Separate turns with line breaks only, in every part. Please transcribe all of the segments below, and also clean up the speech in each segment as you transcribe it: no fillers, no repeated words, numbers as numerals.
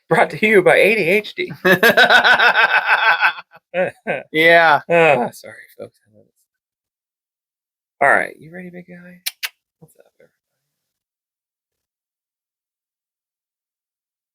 Brought to you by ADHD.
Yeah.
Sorry, folks. All right, you ready, big guy? What's up, everybody?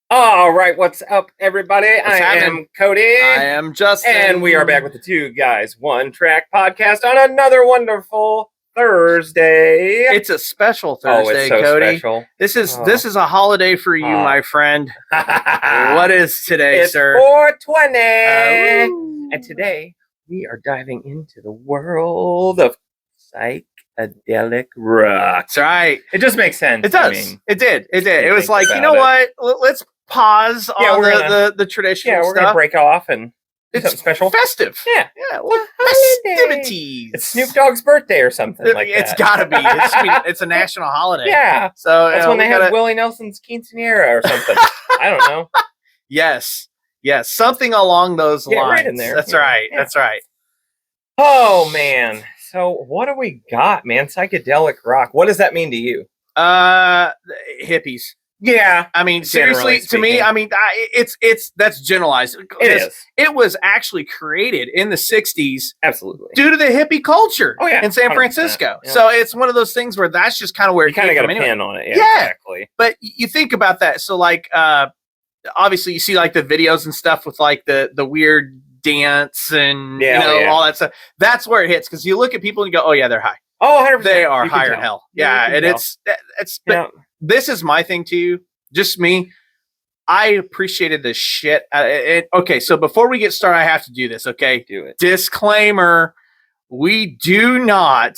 All right, what's up, everybody? I am Cody.
I am Justin.
And we are back with the Two Guys, One Track podcast on another wonderful Thursday.
It's a special Thursday,
it's so
Cody.
Special.
This is a holiday for you, my friend. What is today,
it's
sir?
420. And today we are diving into the world of psychedelic rock.
That's right.
It just makes sense.
It does. It did. It was like, you know what? Let's pause on the traditional
stuff. Yeah, we're going to break off and do something special.
Festive.
Yeah.
Festivities.
It's Snoop Dogg's birthday or something like that.
It's got to be. It's a national holiday.
Yeah.
So
that's when they had Willie Nelson's quinceanera or something. I don't know.
Yes. Something along those lines.
Right in there.
That's right. Yeah. That's right.
Oh, man. So what do we got, man? Psychedelic rock. What does that mean to you?
Hippies.
Yeah.
I mean, seriously, to me, I mean, that's generalized.
It is.
It was actually created in the 60s.
Absolutely.
Due to the hippie culture in San
100%.
Francisco.
Yeah.
So it's one of those things where that's just kind of where
you kind of got a pin on it. Yeah, exactly.
But you think about that. So like, obviously you see like the videos and stuff with like the weird dance and all that stuff. That's where it hits. Cause you look at people and you go, oh yeah, they're high.
Oh, 100%.
They are higher than hell. Yeah. And but this is my thing too. Just me. I appreciated the shit. Okay. So before we get started, I have to do this. Okay.
Do it.
Disclaimer. We do not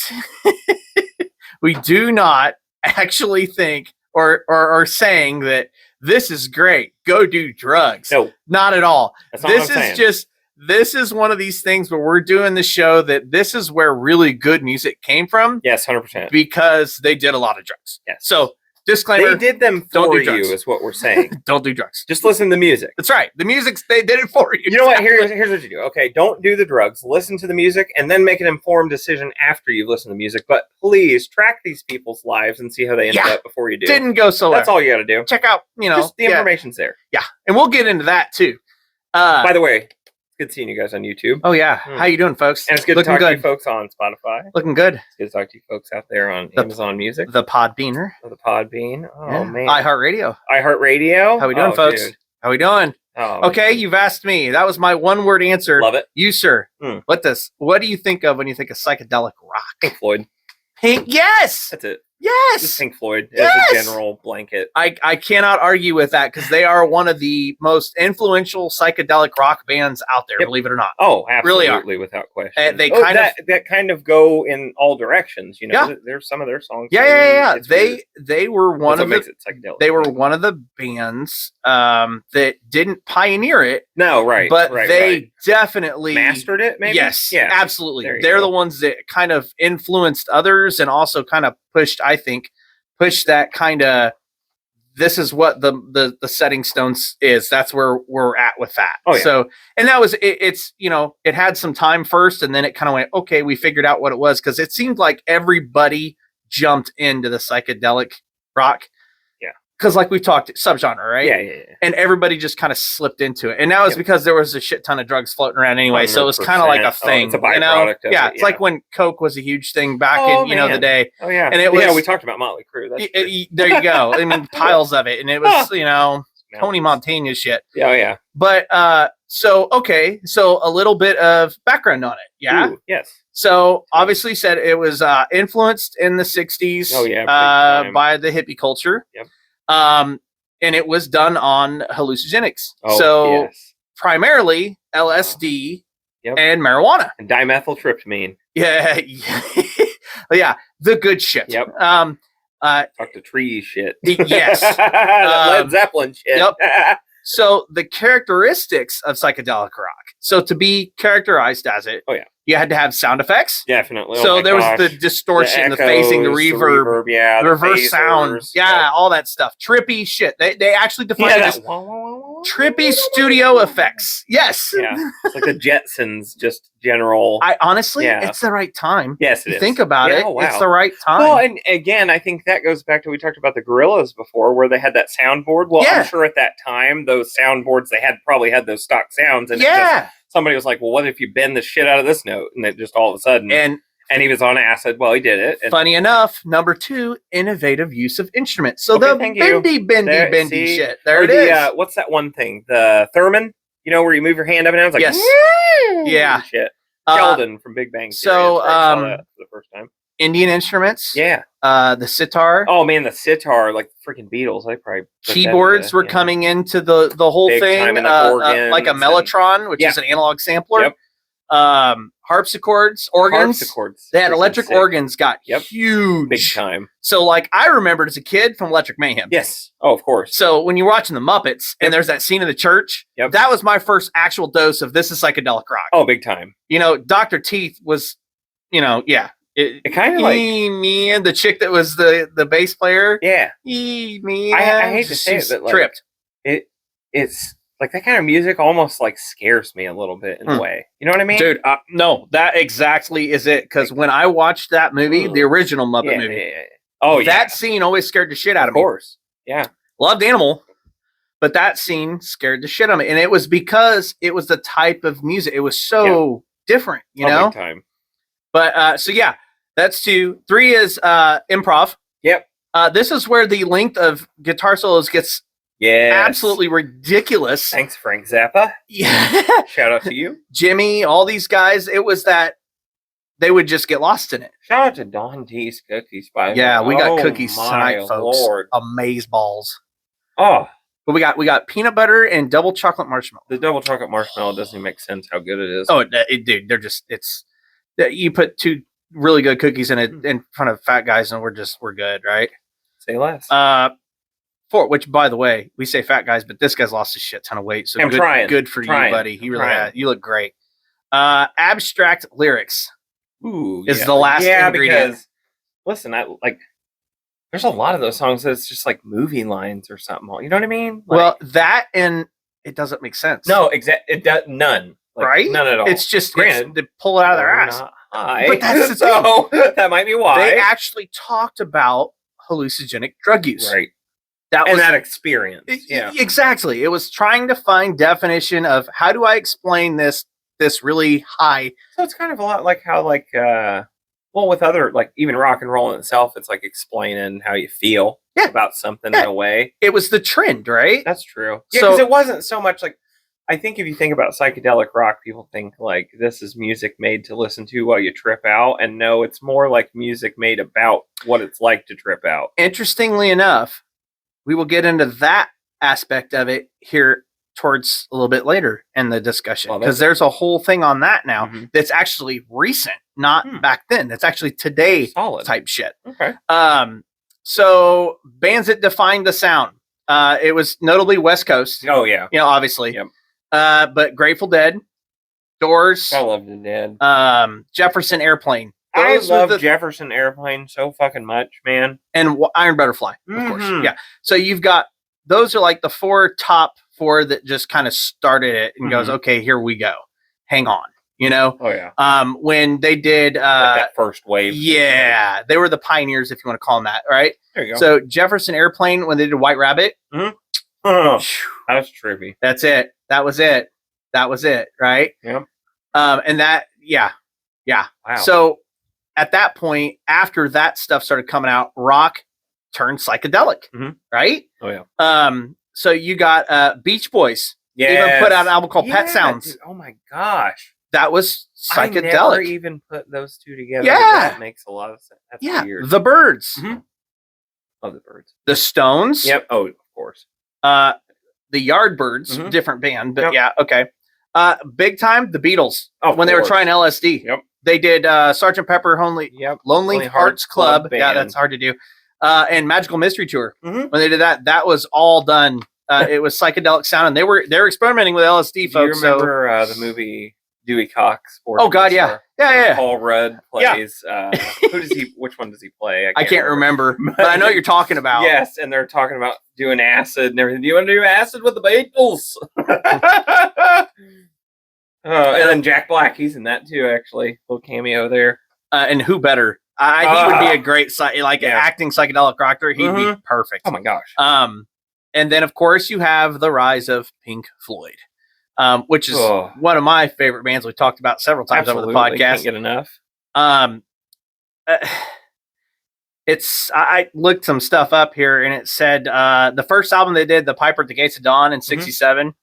actually think or saying that this is great. Go do drugs.
No,
not at all.
That's not what I'm saying.
This is one of these things where we're doing the show that this is where really good music came from.
Yes, 100%.
Because they did a lot of drugs.
Yes.
So, disclaimer.
They did them for you, is what we're saying.
Don't do drugs.
Just listen to the music.
That's right. The music's, they did it for you.
You know what? Here's what you do. Okay, don't do the drugs. Listen to the music and then make an informed decision after you've listened to music. But please track these people's lives and see how they end up before you do.
Didn't go so
That's all you got to do.
Check out,
just the information's there.
Yeah. And we'll get into that too.
By the way, good seeing you guys on YouTube.
Oh yeah. How you doing, folks?
And it's good to talk to you folks on Spotify.
Looking good.
It's good to talk to you folks out there on Amazon Music.
The Podbeaner.
The Podbean. Oh man.
iHeartRadio.
How
we doing, folks?
Dude.
How we doing?
Oh,
okay,
man.
You've asked me. That was my one-word answer.
Love it.
You, sir. What do you think of when you think of psychedelic rock?
Pink Floyd.
Yes.
That's it.
Yes.
Just Pink Floyd as a general blanket.
I cannot argue with that because they are one of the most influential psychedelic rock bands out there, believe it or not.
Oh, absolutely,
really are.
Without question.
They
kind of go in all directions, you know. There's some of their songs.
Yeah. They were one of
makes it psychedelic.
They were one of the bands that didn't pioneer it.
No, right.
But they definitely
mastered it, maybe?
Yes.
Yeah.
Absolutely. They're the ones that kind of influenced others and also kind of pushed that kind of, this is what the setting stones is. That's where we're at with that.
Oh, yeah.
So, and that was, it's, it had some time first and then it kind of went, okay, we figured out what it was. Cause it seemed like everybody jumped into the psychedelic rock.
Yeah.
Cause like we've talked subgenre, right?
Yeah.
And everybody just kind of slipped into it. And that was because there was a shit ton of drugs floating around anyway. So it was kind of like a thing.
It's a byproduct of it,
it's like when Coke was a huge thing back in, the day.
Oh yeah.
And it was,
we talked about Motley Crue.
There you go. I mean, piles of it. And it was, Tony Montana shit.
Oh yeah.
But, so a little bit of background on it. Yeah.
Ooh, yes.
So obviously said it was, influenced in the 60s, by the hippie culture.
Yep.
And it was done on hallucinogenics.
Oh,
primarily LSD and marijuana.
And dimethyltryptamine.
Yeah. Yeah. The good shit.
Yep. Talk to tree shit.
Yes.
Led Zeppelin shit.
Yep. So the characteristics of psychedelic rock. So to be characterized as it.
Oh, yeah.
You had to have sound effects.
Definitely. Oh
So
my
there was
gosh.
the distortion, the
echoes,
phasing, the reverb,
yeah,
the reverse
phasers,
sound. Yeah, all that stuff. Trippy shit. They actually defined it as trippy studio effects. Yes.
Yeah. It's like the Jetsons, just general.
I honestly,
Yeah.
it's the right time.
Yes, it
you
is.
think about
Yeah,
it,
oh, wow.
it's the right time.
Well, and again, I think that goes back to we talked about the Gorillas before, where they had that soundboard. Well,
Yeah.
I'm sure at that time, those soundboards they had probably had those stock sounds, and somebody was like, "Well, what if you bend the shit out of this note?" And it just all of a sudden, and he was on acid. Well, he did it. And
funny enough, number 2, innovative use of instruments. So the bendy shit. There it is.
What's that one thing? The theremin. You know, where you move your hand up and down. It's like,
yes. Yeah.
Shit. Sheldon from Big Bang Theory.
So,
saw that for the first time.
Indian instruments.
Yeah.
The sitar.
Oh man, the sitar, like the freaking Beatles. They probably
keyboards were coming into the whole
big
thing.
Time in the organs
like a mellotron, which is an analog sampler.
Yep.
Harpsichords, organs.
Harpsichords.
They had electric organs, got huge.
Big time.
So, like, I remembered as a kid from Electric Mayhem.
Yes. Oh, of course.
So, when you're watching the Muppets and there's that scene in the church, that was my first actual dose of this is psychedelic rock.
Oh, big time.
You know, Dr. Teeth was, it
kind of like
me and the chick that was the bass player.
Yeah.
Me.
I hate to say it, but like,
tripped.
It's like that kind of music almost like scares me a little bit in a way. You know what I mean?
Dude, no, that exactly is it. Because when I watched that movie, the original Muppet movie, that scene always scared the shit out of me.
Of course. Yeah.
Loved Animal, but that scene scared the shit out of me. And it was because it was the type of music. It was so different, you know?
Big time.
But, so yeah, that's 2. 3 is improv.
Yep.
This is where the length of guitar solos gets absolutely ridiculous.
Thanks, Frank Zappa.
Yeah.
Shout out to you.
Jimmy, all these guys. It was that they would just get lost in it.
Shout out to Don T's Cookies, by the way.
Yeah, we got cookies tonight, folks.
Lord.
Amaze balls.
Oh.
But we got peanut butter and double chocolate marshmallow.
The double chocolate marshmallow doesn't even make sense how good it is.
Oh, dude, they're just, you put 2 really good cookies in front of fat guys and we're good, right?
Say less.
4, which by the way, we say fat guys, but this guy's lost a shit ton of weight. So good for you, buddy. You really had. You look great. Abstract lyrics.
Ooh,
is the last ingredient.
Because listen, there's a lot of those songs that's just like movie lines or something. You know what I mean? Like,
well, that and it doesn't make sense.
No, it does none. Like,
right?
None at all.
It's just granted they pull it out of their ass.
But that's the thing. That might be why
they actually talked about hallucinogenic drug use.
Right.
That
experience. Yeah.
Exactly. It was trying to find definition of how do I explain this really high.
So it's kind of a lot like how with other like even rock and roll in itself, it's like explaining how you feel about something in a way.
It was the trend, right?
That's true. Yeah, because it wasn't so much like I think if you think about psychedelic rock, people think like this is music made to listen to while you trip out, and no, it's more like music made about what it's like to trip out.
Interestingly enough, we will get into that aspect of it here towards a little bit later in the discussion, because there's a whole thing on that now that's actually recent, not back then. That's actually today type shit.
Okay.
So bands that defined the sound, it was notably West Coast.
Oh yeah.
You know, obviously.
Yep.
But Grateful Dead, Doors.
I love the Dead.
Jefferson Airplane.
I love Jefferson Airplane so fucking much, man.
And Iron Butterfly, of course. Yeah. So you've got, those are like the top 4 that just kind of started it and goes, okay, here we go. Hang on. You know?
Oh, yeah.
When they did...
like that first wave.
Yeah. They were the pioneers, if you want to call them that, right?
There you go.
So Jefferson Airplane, when they did White Rabbit.
Oh, that's trippy.
That's it. That was it. That was it, right?
Yep.
And that, yeah.
Wow.
So at that point, after that stuff started coming out, rock turned psychedelic, right?
Oh, yeah.
So you got Beach Boys.
Yeah.
Even put out an album called Pet Sounds.
Dude, oh, my gosh.
That was psychedelic.
I never even put those two together.
Yeah.
That makes a lot of sense. That's weird.
The Byrds.
Love the Byrds.
The Stones.
Yep. Oh, of course.
The Yardbirds, different band, but yeah, okay. Big time, the Beatles. When they were trying LSD.
Yep.
They did Sgt. Pepper Lonely Hearts Club. Yeah, that's hard to do. And Magical Mystery Tour. When they did that was all done. It was psychedelic sound, and they were experimenting with LSD, folks.
Do you remember the movie Dewey Cox?
Oh God, yeah. Yeah.
Paul Rudd plays. Which one does he play?
I can't remember, but I know what you're talking about.
Yes, and they're talking about doing acid and everything. Do you want to do acid with the Beatles? And then Jack Black, he's in that too, actually. Little cameo there.
And who better? He would be a great acting psychedelic rocker. He'd be perfect.
Oh my gosh.
And then of course you have the rise of Pink Floyd, which is one of my favorite bands. We talked about several times over the podcast.
Can't get enough.
I looked some stuff up here, and it said the first album they did, The Piper at the Gates of Dawn, in '67.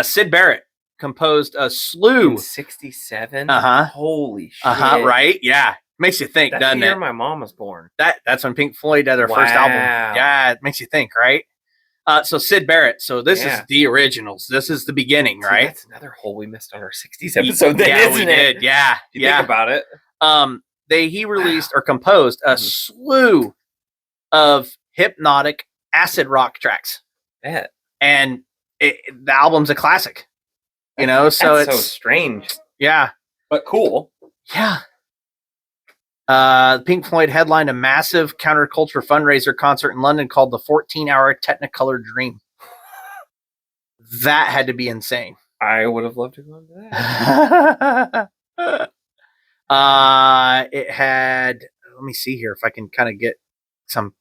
Sid Barrett composed a slew.
In '67? Holy shit.
Right? Yeah. Makes you think, doesn't it? That's
the year my mom was born.
That's when Pink Floyd did their first album. Yeah, it makes you think, right? So Sid Barrett. So this is the originals. This is the beginning, right?
That's another hole we missed on our '60s episode. We did.
Yeah.
You think about it.
He released or composed a slew of hypnotic acid rock tracks.
Yeah.
And the album's a classic. So it's
so strange.
Yeah.
But cool.
Yeah. Pink Floyd headlined a massive counterculture fundraiser concert in London called the 14-Hour Technicolor Dream. That had to be insane.
I would have loved to go into that.
It had, let me see here if I can kind of get some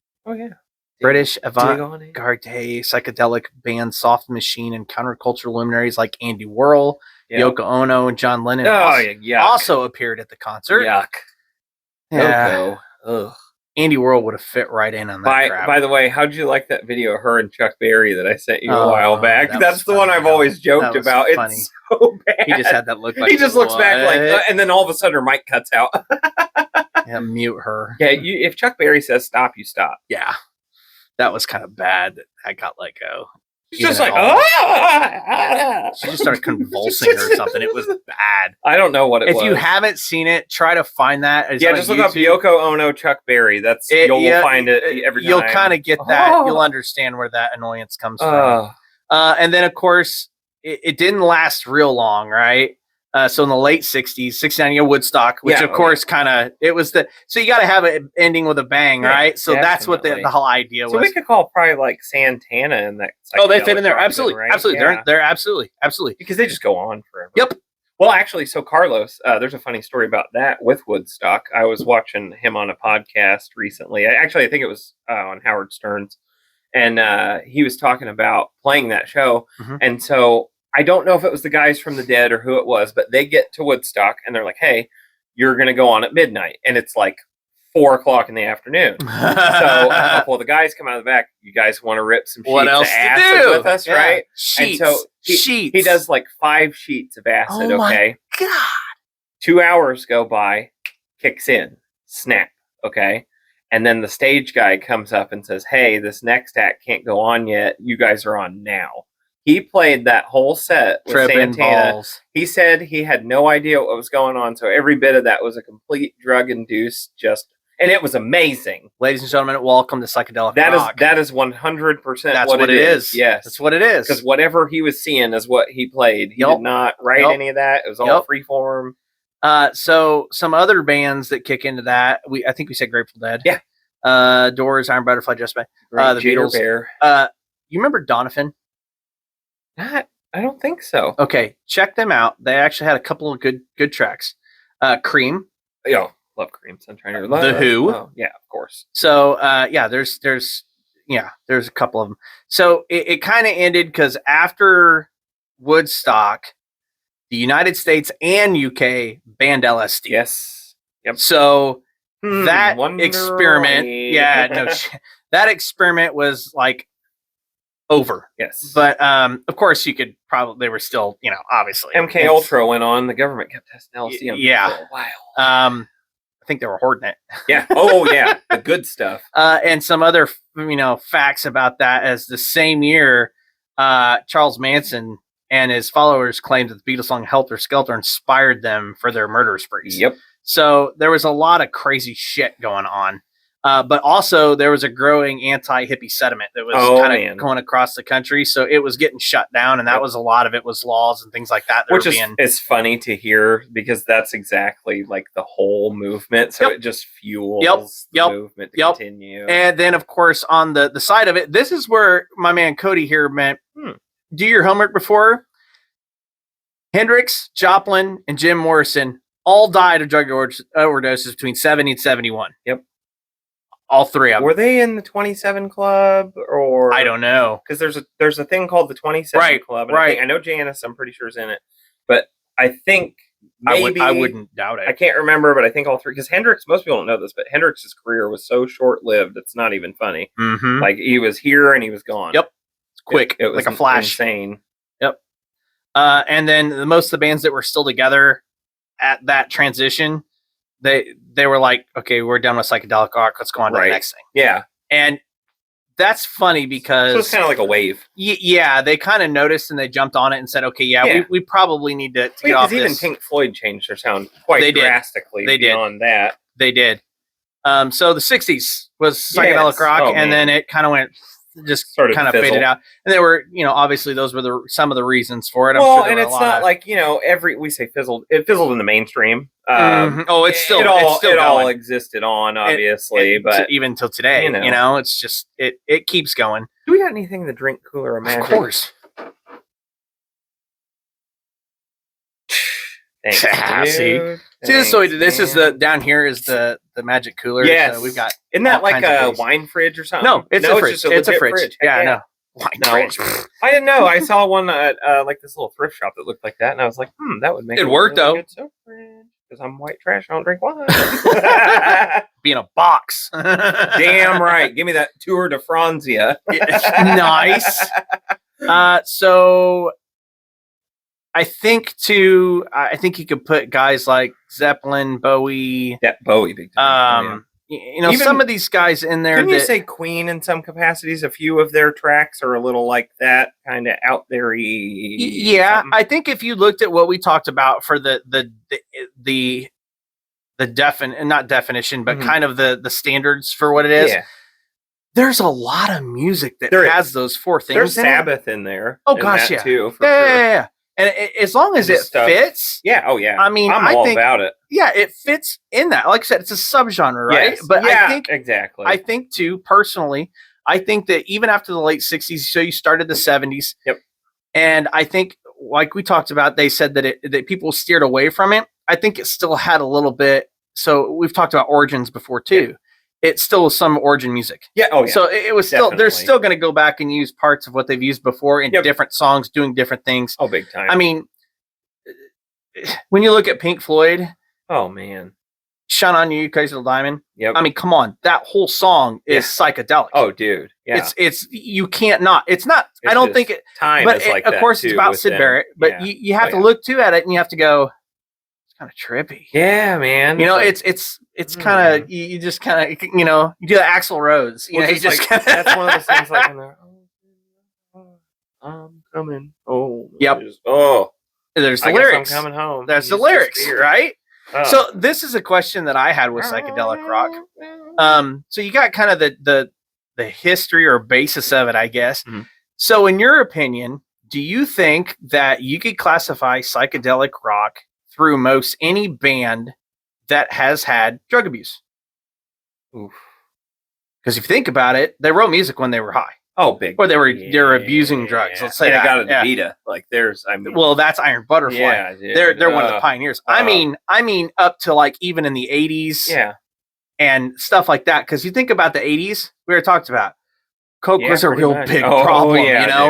British avant-garde psychedelic band Soft Machine and counterculture luminaries like Andy Warhol, Yoko Ono, and John Lennon also appeared at the concert.
Yuck.
Yeah. Ugh. Andy Warhol would have fit right in on that crap.
By the way, how'd you like that video of her and Chuck Berry that I sent you a while back? That's the one I've always joked about.
Funny.
It's so bad.
He just had that look like
he just looks back like, and then all of a sudden her mic cuts out.
Mute her.
Yeah, if Chuck Berry says stop, you stop.
Yeah. That was kind of bad that I got let go.
She's just like,
she just started convulsing or something. It was bad.
I don't know what it was.
If you haven't seen it, try to find that.
Just look up Yoko Ono, Chuck Berry. You'll find it every time.
You'll kind of get that. You'll understand where that annoyance comes from. And then, of course, it didn't last real long, right? So in the late 60s, 69, Woodstock, which of course it was so you got to have it ending with a bang, right? So that's what the whole idea was.
So we could call probably like Santana and that.
They fit in there. Absolutely. Right? Absolutely. Yeah. They're absolutely.
Because they just go on forever.
Yep.
Well, actually, so Carlos, there's a funny story about that with Woodstock. I was watching him on a podcast recently. I think it was on Howard Stern's. And he was talking about playing that show. Mm-hmm. And so I don't know if it was the guys from the Dead or who it was, but they get to Woodstock and they're like, hey, you're going to go on at midnight. And it's like 4:00 in the afternoon. So a couple of the guys come out of the back. You guys want to rip some sheets of acid with us, right?
Sheets.
And so he does like 5 sheets of acid, okay?
My God.
2 hours go by, kicks in, snap, okay? And then the stage guy comes up and says, hey, this next act can't go on yet. You guys are on now. He played that whole set with Santana. Balls. He said he had no idea what was going on, so every bit of that was a complete drug-induced and it was amazing.
Ladies and gentlemen, welcome to Psychedelic Rock.
That is 100%
That's
what it is. Yes.
That's what it is.
Because whatever he was seeing is what he played. He did not write any of that. It was all free form.
So some other bands that kick into that, I think we said Grateful Dead.
Yeah.
Doors, Iron Butterfly, Just By.
The Beatles. Bear.
You remember Donovan?
I don't think so.
Okay, check them out. They actually had a couple of good tracks. Cream.
Love Cream. Sunshine.
The Who.
Oh, yeah, of course.
So there's a couple of them. So it kind of ended because after Woodstock, the United States and UK banned LSD.
Yes. Yep.
So that experiment, that experiment was like over.
Yes.
But of course you could they were still, obviously.
MK Ultra went on. The government kept testing LSD on people for a while.
I think they were hoarding it.
Yeah. Oh yeah. The good stuff.
And some other, facts about that as the same year, Charles Manson and his followers claimed that the Beatles song Helter Skelter inspired them for their murder sprees.
Yep.
So there was a lot of crazy shit going on. But also there was a growing anti-hippie sentiment that was kind of going across the country. So it was getting shut down, and that was a lot of it was laws and things like that.
Which is funny to hear because that's exactly like the whole movement. So it just fuels the movement to continue.
And then, of course, on the side of it, this is where my man Cody here meant, do your homework before. Hendrix, Joplin, and Jim Morrison all died of drug overdoses between 70 and 71.
Yep.
All three of them.
Were they in the 27 Club or
I don't know,
because there's a thing called the 27 Club. And I know Janice, I'm pretty sure, is in it, but I think maybe
I wouldn't doubt it.
I can't remember, but I think all three. Because Hendrix, most people don't know this, but Hendrix's career was so short lived. It's not even funny.
Mm-hmm.
Like he was here and he was gone.
Yep, it's quick. It was like a flash.
Insane.
Yep. And then most of the bands that were still together at that transition, they were like, okay, we're done with psychedelic rock. Let's go on to the next thing.
Yeah.
And that's funny because...
So it's kind of like a wave.
Yeah, they kind of noticed and they jumped on it and said, okay, we probably need to get off this.
Even Pink Floyd changed their sound quite drastically beyond that.
They did. So the 60s was psychedelic rock, and then it kind of went... just sort of kind of faded out, and there were, obviously those were some of the reasons for it. I'm sure
and it's not like we say fizzled. It fizzled in the mainstream.
Oh, it's still it
all existed on, obviously, but
even till today, it's just it keeps going.
Do we got anything to drink, cooler, or magic?
Of course.
Thanks,
See, this is the down here is the magic cooler.
Yes,
so we've got.
Isn't that like a wine fridge or something?
No, it's a fridge. It's a
fridge.
Yeah, I know. Wine fridge.
I didn't know. I saw one at like this little thrift shop that looked like that, and I was like, that would make
it work
really though. Because I'm white trash, I don't drink wine.
Be in a box.
Damn right. Give me that Tour de Franzia.
Nice. So I think you could put guys like Zeppelin, Bowie.
Yeah, Bowie, big time.
Even some of these guys in there.
Couldn't you say Queen in some capacities? A few of their tracks are a little like that, kind of out there-y.
Yeah, something. I think if you looked at what we talked about for the not definition, but kind of the standards for what it is. Yeah. There's a lot of music that has those four things.
There's Sabbath in there.
Oh gosh, yeah.
Too,
yeah. And as long as it fits,
oh yeah.
I mean,
I'm all about it.
Yeah, it fits in that. Like I said, it's a subgenre, right?
Yes.
But
yeah,
I think
exactly.
I think too, personally, I think that even after the late '60s, so you started the '70s.
Yep.
And I think, like we talked about, they said that people steered away from it. I think it still had a little bit. So we've talked about origins before too. Yeah. It's still some origin music.
Yeah. Oh, yeah.
So it was still, they're still going to go back and use parts of what they've used before in different songs, doing different things.
Oh, big time.
I mean, when you look at Pink Floyd,
oh man,
"Shine on You, Crazy Little Diamond."
Yep.
I mean, come on, that whole song is psychedelic.
Oh, dude, yeah.
It's you can't not. It's not.
It's
I don't think it.
Time
but
is like
of
that
course,
too,
it's about Sid Barrett. But you have to look too at it, and you have to go. It's kind of trippy.
Yeah, man.
It's kind of you just kind of you do the Axl Rose. You know, you just
like, that's one of those things like in there. I'm coming home.
Yep. There's the lyrics.
I'm coming home.
There's the lyrics, right? Oh. So this is a question that I had with psychedelic rock. So you got kind of the history or basis of it, I guess. Mm-hmm. So in your opinion, do you think that you could classify psychedelic rock through most any band that has had drug abuse? Because if you think about it, they wrote music when they were high.
Oh, big.
Or they were abusing drugs. Let's say that.
I got a DaVita. Like
well, that's Iron Butterfly.
Yeah,
they're one of the pioneers. I mean, up to like even in the 80s.
Yeah.
And stuff like that. Because you think about the 80s, we were talked about. Coke was a real big problem,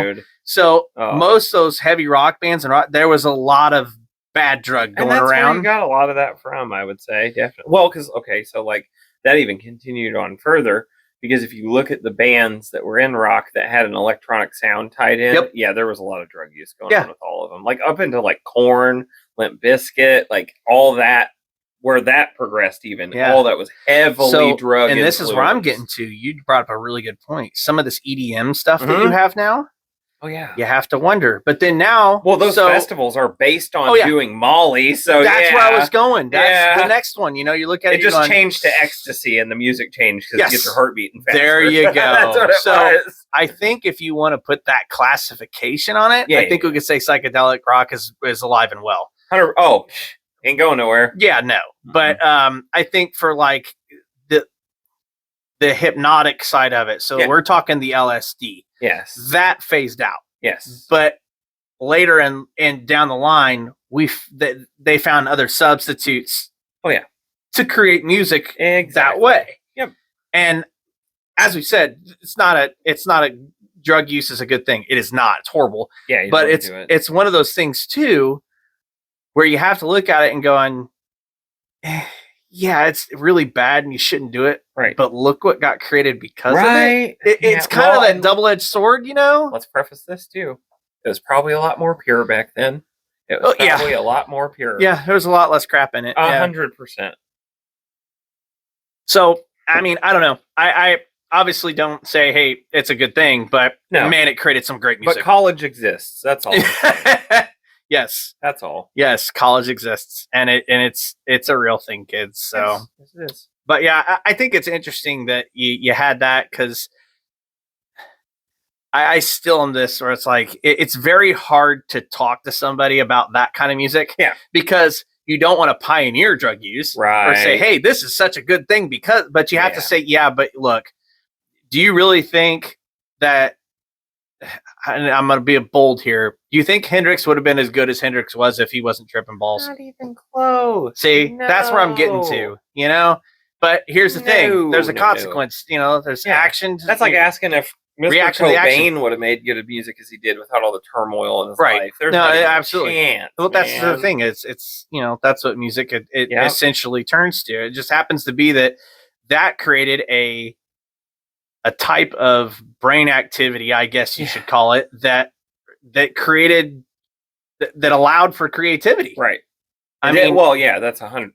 Dude.
So most of those heavy rock bands and there was a lot of bad drug going around.
Where you got a lot of that from, I would say, definitely. Well, because so like that even continued on further. Because if you look at the bands that were in rock that had an electronic sound tied in, there was a lot of drug use going on with all of them. Like up into like Korn, Limp Bizkit, like all that, where that progressed even. All that was heavily drug
influenced. This is where I'm getting to. You brought up a really good point. Some of this EDM stuff that you have now,
Oh yeah.
You have to wonder. But then now,
Well, those festivals are based on doing Molly, so
that's where I was going. That's the next one. You know, you look at it.
It just changed to ecstasy, and the music changed because it gets your heart beating faster.
There you go.
That's what it was.
I think if you want to put that classification on it, I think we could say psychedelic rock is alive and well.
Ain't going nowhere.
Yeah, no. Mm-hmm. But I think for like the hypnotic side of it, so we're talking the LSD.
Yes.
That phased out.
Yes.
But later and down the line, they found other substitutes.
Oh yeah.
To create music that way.
Yep.
And as we said, it's not a drug use is a good thing. It is not. It's horrible.
Yeah.
But it's one of those things too, where you have to look at it and go on. Yeah, it's really bad and you shouldn't do it.
Right.
But look what got created because of it. It's kind of that double-edged sword, you know?
Let's preface this too. It was probably a lot more pure back then. It was probably a lot more pure.
Yeah, there was a lot less crap in it.
100%.
So, I mean, I don't know. I obviously don't say, hey, it's a good thing, but man, it created some great music.
But college exists. That's all.
Yes,
that's all.
Yes, college exists, and it's a real thing, kids. So
yes, it is.
But yeah, I think it's interesting that you had that because I still am this where it's like it's very hard to talk to somebody about that kind of music.
Yeah,
because you don't want to pioneer drug use,
right? Or
say, hey, this is such a good thing but you have to say, but look, do you really think that? And I'm going to be bold here. Do you think Hendrix would have been as good as Hendrix was if he wasn't tripping balls?
Not even close.
See, that's where I'm getting to, you know? But here's the thing. There's a consequence, you know? There's action.
That's like asking if Mr. Cobain would have made good music as he did without all the turmoil in his life. There's
absolutely.
Chance,
well, that's the thing. It's you know, that's what music it essentially turns to. It just happens to be that created a type of brain activity, I guess you should call it, that created that allowed for creativity.
Right.
I mean,
that's 100.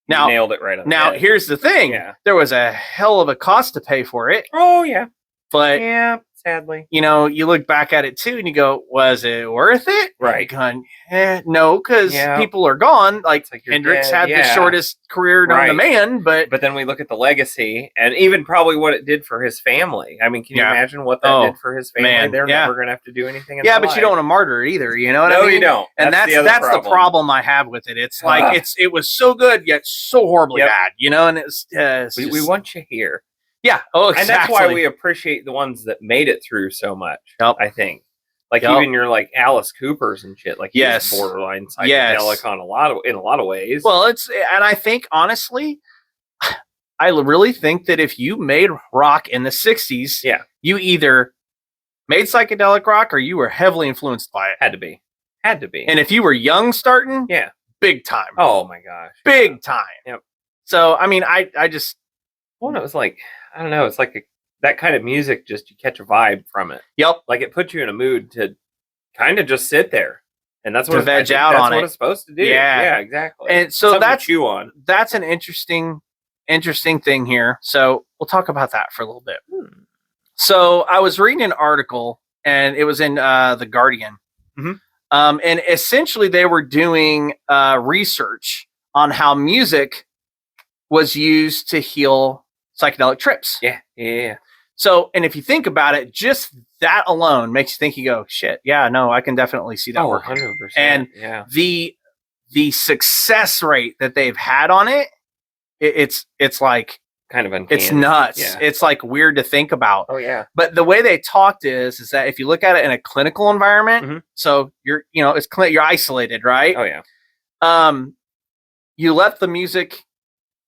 Now,
nailed it right on.
Now, here's the thing. Yeah. There was a hell of a cost to pay for it.
Oh yeah.
But
sadly,
you know, you look back at it too, and you go, "Was it worth it?"
Right.
Going, no, because people are gone. Like Hendrix had the shortest career known to man, but
then we look at the legacy, and even probably what it did for his family. I mean, can you imagine what that did for his family?
Man,
they're never going to have to do anything.
But you don't want to martyr it either. You know what I mean?
No, you don't.
And that's the problem I have with it. It's like it was so good yet so horribly bad. You know, and
we want you here.
Yeah. Oh, exactly.
And that's why we appreciate the ones that made it through so much. I think, like even your like Alice Coopers and shit. Like he's borderline psychedelic in a lot of ways.
Well, and I think honestly, I really think that if you made rock in the '60s, you either made psychedelic rock or you were heavily influenced by it.
Had to be.
And if you were young starting, big time.
Oh my gosh,
big time.
Yep.
So I mean, I just.
Well, it was like, I don't know. It's like that kind of music, just you catch a vibe from it.
Yep.
Like it puts you in a mood to kind of just sit there. And that's what
veg out on it.
That's what it's supposed to do.
Yeah,
exactly.
And so
chew on.
That's an interesting thing here. So we'll talk about that for a little bit. So I was reading an article and it was in The Guardian.
Mm-hmm.
And essentially they were doing research on how music was used to heal psychedelic trips.
Yeah.
So, and if you think about it, just that alone makes you think. You go, shit. Yeah, no, I can definitely see that work.
100%.
And the success rate that they've had on it, it's like
kind of uncanny.
It's nuts.
Yeah.
It's like weird to think about.
Oh yeah.
But the way they talked is that if you look at it in a clinical environment, so you're isolated, right?
Oh yeah.
You let the music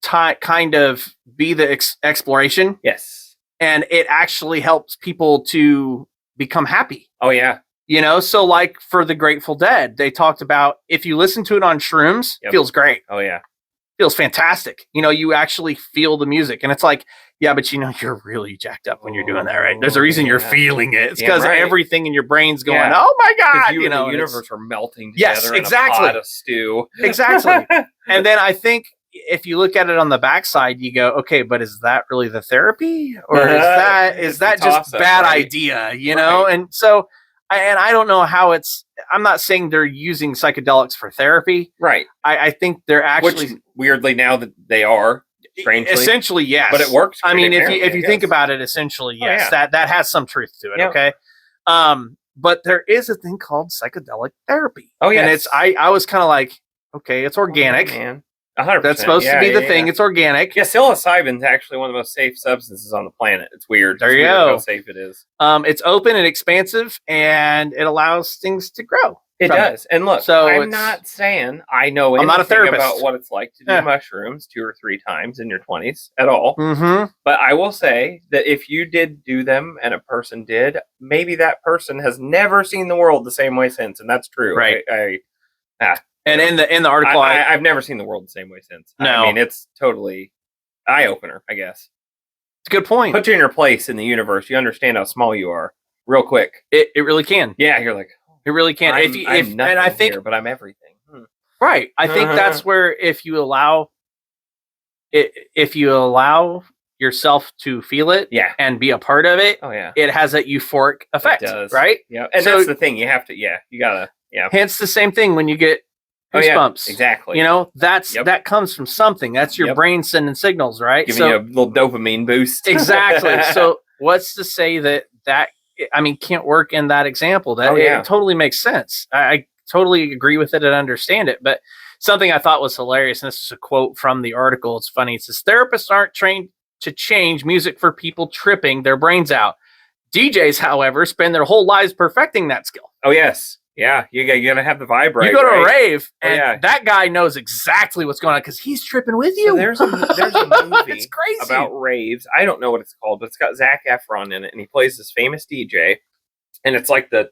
kind of be the exploration.
Yes.
And it actually helps people to become happy.
Oh yeah.
You know, so like for the Grateful Dead, they talked about if you listen to it on shrooms, feels great.
Oh yeah.
Feels fantastic. You know, you actually feel the music. And it's like, yeah, but you know, you're really jacked up when you're doing that, right? There's a reason you're feeling it. It's because everything in your brain's going, oh my God.
You know, the universe are melting together in a pot of stew.
Exactly. And then I think if you look at it on the backside, you go, okay, but is that really the therapy? Or is that just bad idea, you know? And so and I don't know how I'm not saying they're using psychedelics for therapy.
Right.
I think they're actually,
which weirdly now that they are, strangely,
essentially, yes.
but it works.
I mean,
apparently,
if you think about it, essentially, yes,
yeah.
that has some truth to it.
Yep.
Okay. But there is a thing called psychedelic therapy.
Oh, yes.
And it's I was kind of like, okay, it's organic.
Oh, man. 100%.
That's supposed to be the thing. It's organic.
Yeah, psilocybin's actually one of the most safe substances on the planet. It's weird.
There
it's
you
weird
go.
how safe it is.
It's open and expansive, and it allows things to grow.
It does. And look,
So
I'm not saying I know anything
I'm not a therapist.
about what it's like to do mushrooms 2 or 3 times in your 20s at all.
Mm-hmm.
But I will say that if you did do them and a person did, maybe that person has never seen the world the same way since, and that's true.
Right.
And
in the article,
I've never seen the world the same way since.
No.
I mean, it's totally eye opener, I guess.
It's a good point.
Put you in your place in the universe. You understand how small you are real quick.
It really can.
Yeah, you're like,
it really can.
I'm nothing
and I think
here, but I'm everything.
Right. I think that's where if you allow yourself to feel it,
yeah,
and be a part of it,
oh yeah,
it has that euphoric effect.
It does.
Right?
Yeah, and
So,
that's the thing. You have to. Yeah, you gotta. Yeah.
Hence the same thing when you get goosebumps.
Exactly.
You know, that comes from something. That's your brain sending signals, right?
Giving you a little dopamine boost.
Exactly. So what's to say that can't work in that example? That it totally makes sense. I totally agree with it and understand it. But something I thought was hilarious, and this is a quote from the article. It's funny. It says, therapists aren't trained to change music for people tripping their brains out. DJs, however, spend their whole lives perfecting that skill.
Oh, yes. Yeah, you gotta have the vibe right.
You go to a rave, and that guy knows exactly what's going on because he's tripping with you.
So there's a movie
it's crazy.
about raves. I don't know what it's called, but it's got Zac Efron in it, and he plays this famous DJ, and it's like the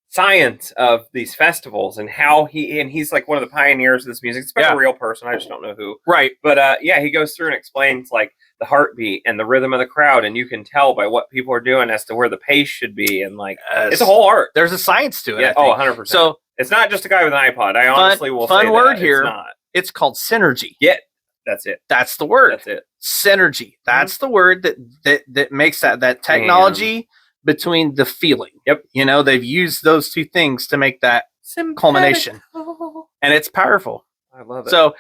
science of these festivals and how he's like one of the pioneers of this music. It's about a real person. I just don't know who.
Right.
But he goes through and explains like the heartbeat and the rhythm of the crowd, and you can tell by what people are doing as to where the pace should be, and like it's a whole art.
There's a science to it.
Yeah. 100%. So it's not just a guy with an iPod. I honestly will say
fun word
that.
here.
It's not.
It's called synergy.
Yeah. That's it.
That's the word.
That's it.
Synergy. That's the word that makes that technology between the feeling.
Yep.
You know, they've used those two things to make that culmination. And it's powerful.
I love it.
So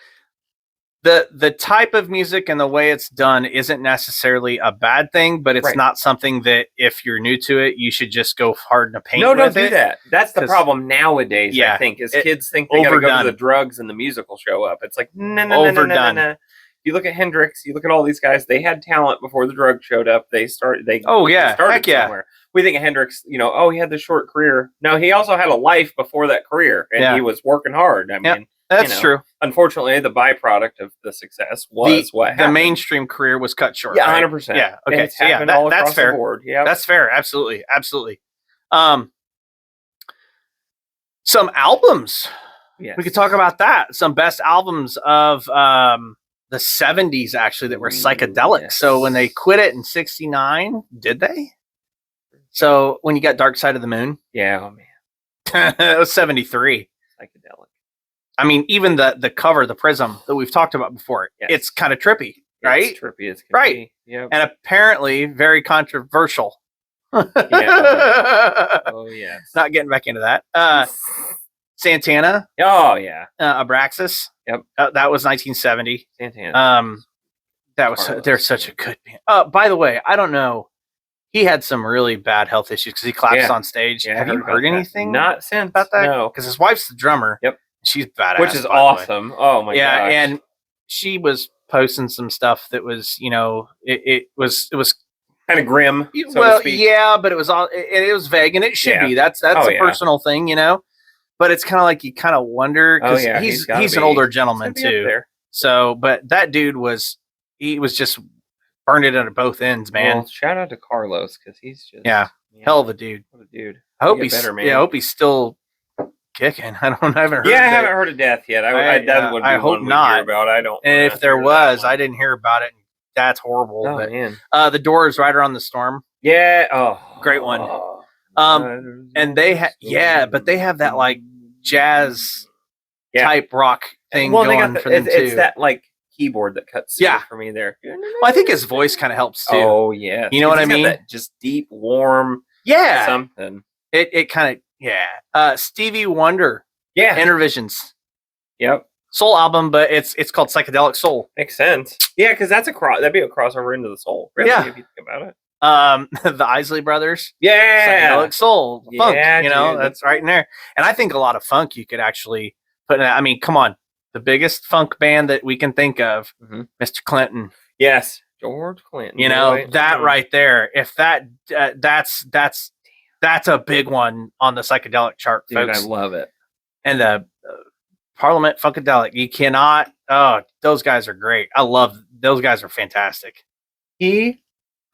the type of music and the way it's done isn't necessarily a bad thing, but it's not something that if you're new to it, you should just go hard in the paint.
No, don't do that. That's the problem nowadays, I think, is kids think they gotta go to the drugs and the music will show up. It's like, no. You look at Hendrix, you look at all these guys, they had talent before the drug showed up. They started somewhere. We think of Hendrix, he had the short career. No, he also had a life before that career, and he was working hard. I mean,
that's true.
Unfortunately, the byproduct of the success was what happened.
The mainstime career was cut short.
Yeah, 100%.
Yeah, okay.
So that's
fair.
The board. Yeah,
that's fair. Absolutely. Some albums. Yes. We could talk about that. Some best albums of the 70s, actually, that were psychedelic. Yes. So when they quit it in 69, did they? So when you got Dark Side of the Moon.
Yeah, oh man.
It was 73.
Psychedelic.
I mean, even the cover, the prism that we've talked about before, it's kind of trippy, right?
It's trippy as can
be.
Yep.
And apparently very controversial.
Oh, yes.
Not getting back into that. Santana.
Oh, yeah.
Abraxas.
Yep.
That was 1970.
Santana.
They're such a good band. By the way, I don't know. He had some really bad health issues because he collapsed on stage.
Yeah,
have you heard anything?
Not since.
About that?
No.
Because his wife's the drummer.
Yep.
She's badass.
Which is awesome. Oh, my gosh.
Yeah, and she was posting some stuff that was, it was
kind of grim. So to speak.
Yeah, but it was all it was vague, and it should be. That's a personal thing, But it's kind of like you kind of wonder because he's an older gentleman too. So, but that dude was just burned it at both ends, man.
Well, shout out to Carlos because he's just
hell of a dude.
What a dude.
I hope he's better, man. Yeah, I hope he's still kicking. I haven't heard.
Yeah, I haven't heard of death yet. I
hope not.
Hear about. I don't.
And if there was, I didn't hear about it. That's horrible.
Oh,
but,
man.
The Doors, Rider on the Storm.
Yeah. Oh,
great one. And they but they have that like jazz type rock thing going for them too.
It's that like keyboard that cuts for me there.
Well, I think his voice kind of helps too.
Oh yeah.
You know what I mean?
That just deep, warm.
Yeah.
Something.
It kind of Stevie Wonder,
Yeah.
Intervisions,
Yep.
soul album, but it's called Psychedelic Soul.
Makes sense. Yeah, because that'd be a crossover into the soul. Really,
Yeah.
if you think about it.
The Isley Brothers,
Yeah.
Psychedelic Soul, funk.
Yeah,
You know,
dude,
that's right in there. And I think a lot of funk you could actually put in that. I mean, come on, the biggest funk band that we can think of, Mr. Clinton.
Yes, George Clinton.
You know, that right there. If that's a big one on the psychedelic chart,
dude,
folks.
I love it.
And the Parliament Funkadelic. You cannot. Oh, those guys are great. I love those guys. Are fantastic.
He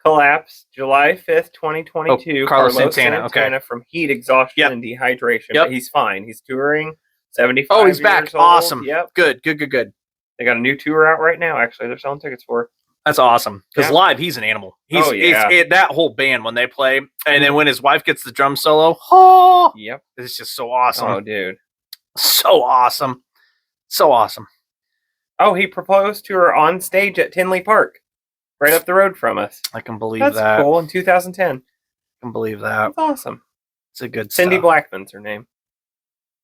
collapsed July 5th, 2022.
Carlos Santana.
From heat exhaustion and dehydration.
Yep.
But he's fine. He's touring. 75.
Oh, he's back.
Old.
Awesome.
Yep.
Good.
They got a new tour out right now. Actually, they're selling tickets for it.
That's awesome. Because live, he's an animal. He's that whole band when they play, and then when his wife gets the drum solo,
yep,
it's just so awesome.
Oh, dude,
so awesome.
Oh, he proposed to her on stage at Tinley Park, right up the road from us.
I can believe
that.
That's
cool. In 2010.
I can believe that.
That's awesome.
It's a good
Cindy
stuff.
Blackman's her name.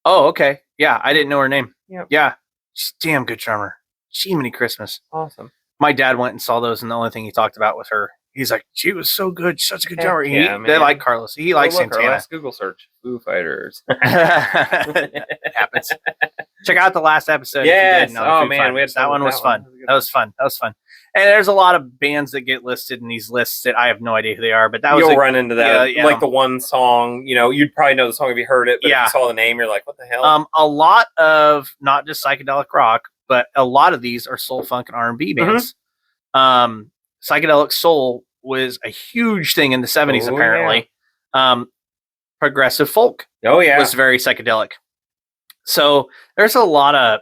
Oh, okay. Yeah, I didn't know her name.
Yep.
Yeah, she's a damn good drummer. Jiminy Christmas.
Awesome.
My dad went and saw those, and the only thing he taled about with her, he's like, she was so good, such a good drummer. They like Carlos. He likes Santana.
Last Google search, Foo Fighters.
Happens. Check out the last episode.
Yes.
Oh man, that one was fun. That was fun. And there's a lot of bands that get listed in these lists that I have no idea who they are, but that
you'll run into that. Like the one song, you'd probably know the song if you heard it, but if you saw the name, you're like, what the hell?
A lot of not just psychedelic rock, but a lot of these are soul, funk, and R&B bands. Psychedelic soul was a huge thing in the 70s, apparently. Yeah. Progressive folk was very psychedelic. So there's a lot of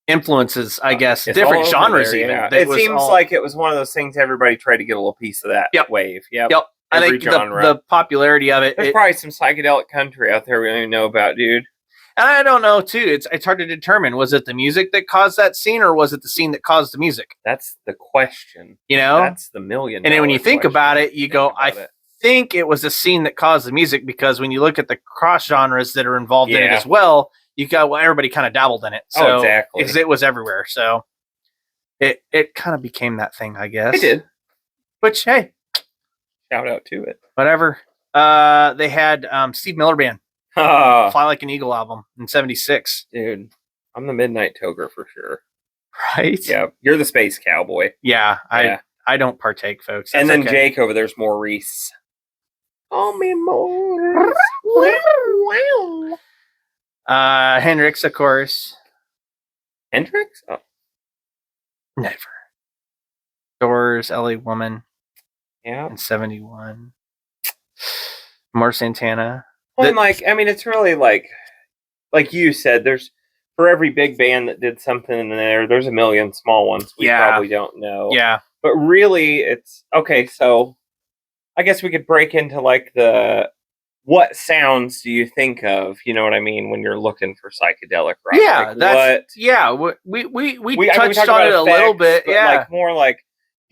influences, I guess, different genres even.
It seems like it was one of those things everybody tried to get a little piece of that wave. Yep.
I think the popularity of it.
There's probably some psychedelic country out there we don't even know about, dude.
And I don't know, too. It's hard to determine. Was it the music that caused that scene, or was it the scene that caused the music?
That's the question.
That's
the million.
And then when you think about it, you go, I think it was the scene that caused the music, because when you look at the cross genres that are involved in it as well, you got, everybody kind of dabbled in it. So,
exactly.
Because it was everywhere. So it kind of became that thing, I guess.
It did.
Which, hey.
Shout out to it.
Whatever. They had Steve Miller Band. Fly Like an Eagle album in 76.
Dude, I'm the Midnight Toger for sure.
Right?
Yeah. You're the Space Cowboy.
Yeah. I don't partake, folks.
That's and then Jake over there's Maurice. Call me Maurice.
Hendrix, of course.
Hendrix? Oh.
Never. Doors, LA Woman.
Yeah.
In 71. More Santana.
Well, it's really like you said, there's for every big band that did something in there's a million small ones we probably don't know.
Yeah.
But really, it's okay. So I guess we could break into like what sounds do you think of? You know what I mean when you're looking for psychedelic rock?
Yeah, we touched on it a little bit. Yeah,
like more like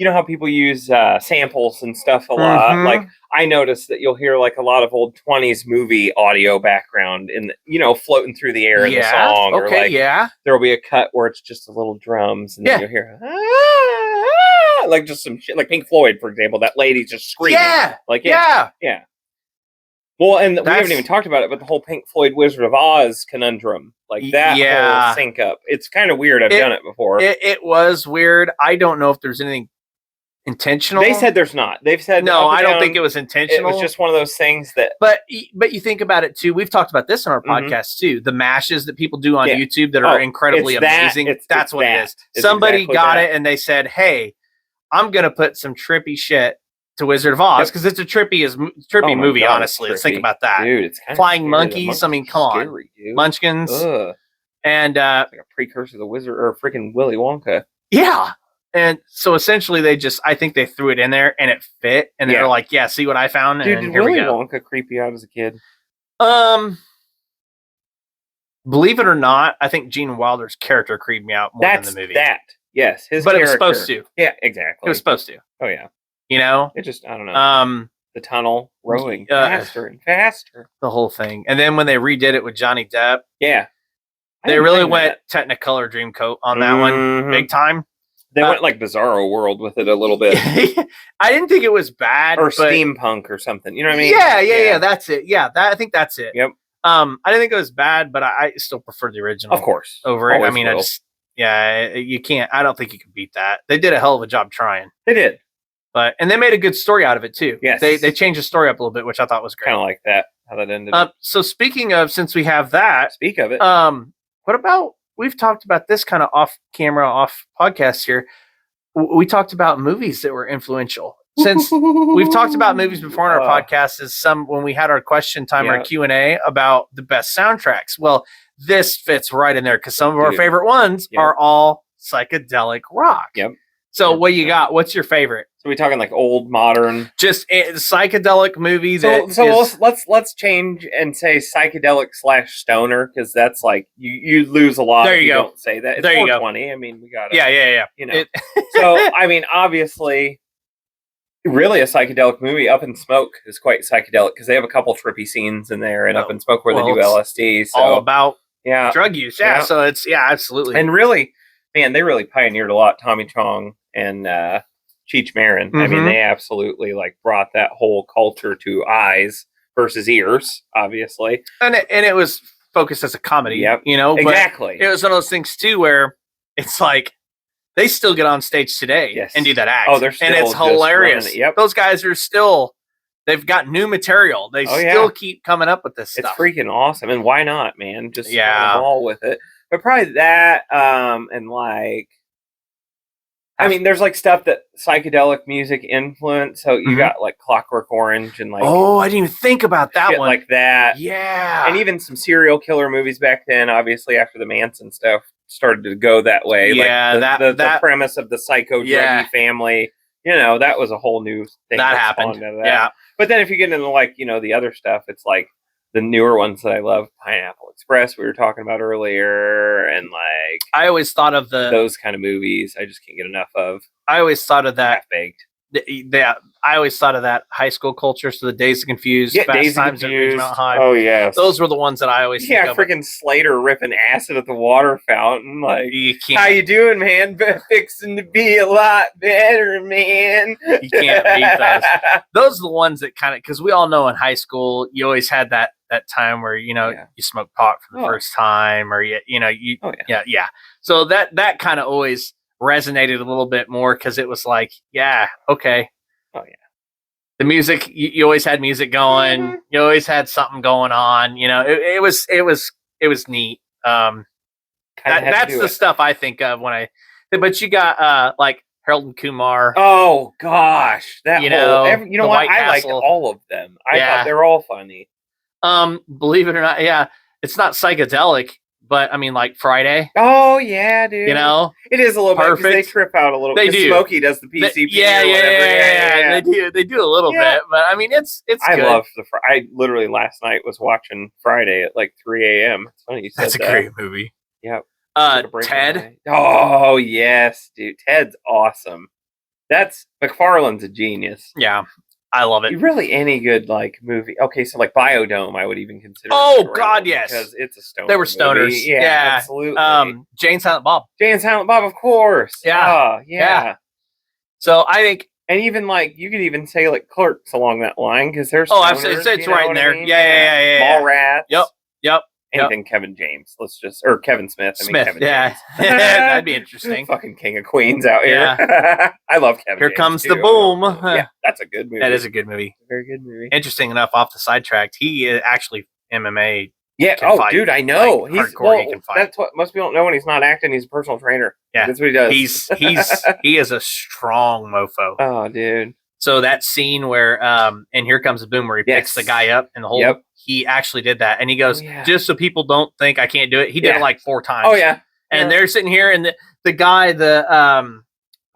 how people use samples and stuff a lot. Like I noticed that you'll hear like a lot of old 20s movie audio background in floating through the air in the song.
Okay,
or there'll be a cut where it's just a little drums and then you'll hear like just some shit, like Pink Floyd, for example. That lady's just screaming. Yeah. Well, and we haven't even talked about it, but the whole Pink Floyd Wizard of Oz conundrum, like that whole sync up. It's kind of weird. I've done it before.
It was weird. I don't know if there's anything intentional.
They said there's not. They've said
no. I don't think it was intentional.
It was just one of those things that.
But you think about it too. We've talked about this in our podcast too. The mashes that people do on YouTube that are incredibly amazing. That's what it is. Somebody got it and they said, "Hey, I'm gonna put some trippy shit to Wizard of Oz because it's a trippy movie." God, honestly, let's think about that,
dude. It's
flying monkeys. I mean, come on, Munchkins, and
it's like a precursor to the Wizard or freaking Willy Wonka.
Yeah. And so essentially, I think they threw it in there and it fit, and they were like, "Yeah, see what I found."
Dude,
and
did
here
Willy
we go.
Wonka creep you out as a kid?
Believe it or not, I think Gene Wilder's character creeped me out more than the movie.
Yes,
but it was supposed to.
Yeah, exactly.
It was supposed to.
Oh yeah.
It
just I don't know. the tunnel rowing faster and faster.
The whole thing. And then when they redid it with Johnny Depp,
Yeah.
they really went Technicolor Dreamcoat on that one big time.
They went like Bizarro World with it a little bit.
I didn't think it was bad.
Or steampunk or something. You know what I mean?
Yeah. That's it. Yeah, I think that's it.
Yep.
I didn't think it was bad, but I still prefer the original.
Of course.
Over it. I mean, you can't. I don't think you can beat that. They did a hell of a job trying.
They did.
And they made a good story out of it too.
Yes.
They changed the story up a little bit, which I thought was great.
Kind of like that, how that ended.
So speaking of, since we have that.
Speak of it.
What about, we've talked about this kind of off camera, off podcast here. We talked about movies that were influential. Since we've talked about movies before in our podcast, when we had our question time, our Q&A about the best soundtracks. Well, this fits right in there because some of our favorite ones are all psychedelic rock.
Yep.
So what you got? What's your favorite?
So we talking like old, modern,
just psychedelic movie.
Let's change and say psychedelic / stoner because that's like you lose a lot.
There you go.
Don't say that. It's
there you
420. I mean, we got it.
Yeah.
You know. So I mean, obviously, really a psychedelic movie. Up in Smoke is quite psychedelic because they have a couple trippy scenes in there, and Up in Smoke where they do LSD. So
all about
drug
use. Yeah. So it's absolutely.
And really, man, they really pioneered a lot. Tommy Chong and Cheech Marin. I mean, they absolutely like brought that whole culture to eyes versus ears, obviously.
And it was focused as a comedy.
Yep.
You know,
exactly.
But it was one of those things too where it's like they still get on stage today and do that act.
Oh, they're still
and it's hilarious.
Yep.
Those guys are still. They've got new material. They still keep coming up with this stuff.
It's freaking awesome. And why not, man? Just all with it. But probably that, and like, I mean, there's like stuff that psychedelic music influence. So you got like Clockwork Orange and like,
I didn't even think about that one.
Like that.
Yeah.
And even some serial killer movies back then, obviously after the Manson stuff started to go that way.
Yeah.
Like the premise of the psycho druggy family, you know, that was a whole new thing.
That happened. Yeah.
But then if you get into like, you know, the other stuff, it's like the newer ones that I love, Pineapple Express, we were talking about earlier, and like
I always thought of
those kind of movies. I just can't get enough of.
I always thought of that
Half-Baked.
I always thought of that high school culture. So the Days of Confused,
Days of Confused.
High.
Oh yes,
those were the ones that I always think of.
Freaking Slater ripping acid at the water fountain. Like,
you can't.
How you doing, man? Fixing to be a lot better, man.
You can't beat those. Those are the ones that kind of, because we all know in high school you always had that time where you smoke pot for the first time, or So that kind of always resonated a little bit more because it was like, okay.
Oh yeah.
The music, you always had music going. Mm-hmm. You always had something going on. You know, it was neat. That's the stuff I think of when but you got like Harold and Kumar.
Oh gosh, what?
White
I liked all of them. I thought they're all funny.
Believe it or not, it's not psychedelic. But I mean, like Friday.
Oh yeah, dude.
You know,
it is a little bit because they trip out a little. They do. Smokey does the PCP.
Yeah. They do a little bit, but I mean, it's.
I love I literally last night was watching Friday at like 3 a.m. It's funny you said
that's a great movie.
Yep.
Ted.
Oh yes, dude. Ted's awesome. That's McFarlane's a genius.
Yeah. I love it.
Really, any good like movie? Okay, so like Biodome, I would even consider.
Oh God, yes,
because it's a stoner.
They were stoners.
Movie. Yeah, absolutely.
Jane Silent Bob.
Jane Silent Bob, of course. Yeah.
So I think,
and even like you could even say like Clerks along that line because there's.
It's right in there. I mean? Yeah.
Mallrats.
Yep.
Anything Kevin James. Or Kevin Smith.
Kevin James. That'd be interesting.
Fucking King of Queens out here. I love Kevin
Here
James
comes
too.
the boom.
Yeah, that's a good movie.
That is a good movie.
Very good movie.
Interesting enough, off the sidetracked, he is actually MMA.
Yeah. Dude, I know.
Like, he's hardcore. He can fight.
That's what most people don't know. When he's not acting, he's a personal trainer.
Yeah,
that's what he does.
He is a strong mofo.
Oh, dude.
So that scene where and Here Comes the Boom, where he picks the guy up in the hole, he actually did that. And he goes, just so people don't think I can't do it, he did it like 4 times.
Oh, yeah.
And they're sitting here, and the guy, the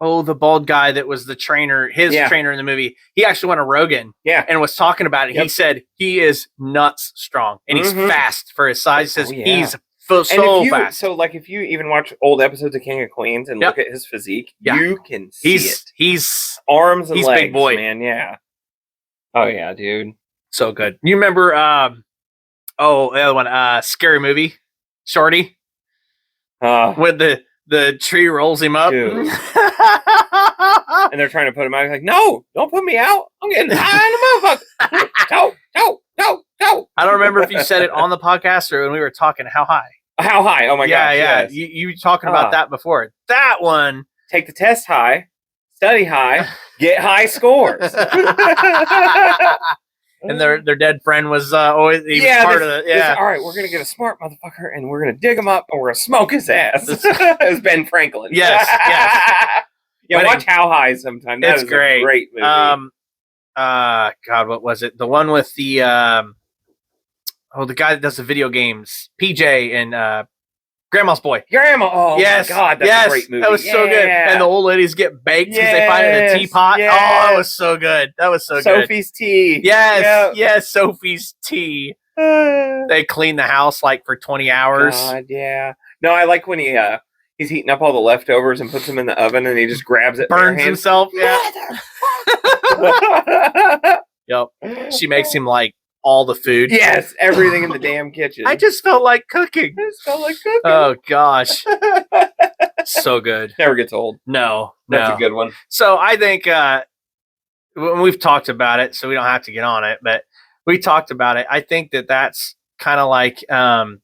bald guy that was the trainer, trainer in the movie, he actually went to Rogan and was talking about it. He said he is nuts strong, and he's fast for his size. He says he's fast.
So, like, if you even watch old episodes of King of Queens and look at his physique, you can see it.
He's
arms and legs,
big boy,
man. Yeah. Oh yeah, dude.
So good. You remember? The other one, Scary Movie, Shorty, when the tree rolls him up.
Dude. And they're trying to put him out. He's like, no, don't put me out. I'm getting high in the motherfucker. No.
I don't remember if you said it on the podcast or when we were talking How High.
How high? Oh my gosh.
Yeah.
Yes.
You talking about that before. That one.
Take the test high, study high, get high scores.
And their dead friend was always part of it. Yeah.
All right, we're gonna get a smart motherfucker and we're gonna dig him up and we're gonna smoke his ass. As Ben Franklin.
Yes.
Yeah, watch How High sometime. That is great. A great movie.
God, what was it? The one with the the guy that does the video games, PJ and Grandma's Boy.
Oh
yes.
My God, that's a great movie.
That was so good. And the old ladies get baked because they find it in a teapot.
Yes.
Oh, that was so good. That was so good.
Sophie's tea.
Yes, Sophie's tea. They clean the house like for 20 hours.
God, yeah. No, I like when he's heating up all the leftovers and puts them in the oven and he just grabs it.
Burns himself. Yeah. Yep. She makes him like all the food.
Yes, everything in the damn kitchen.
I just felt like cooking. Oh gosh. So good.
Never gets old.
No.
That's a good one.
So I think when we've talked about it, so we don't have to get on it, but we talked about it. I think that's kind of like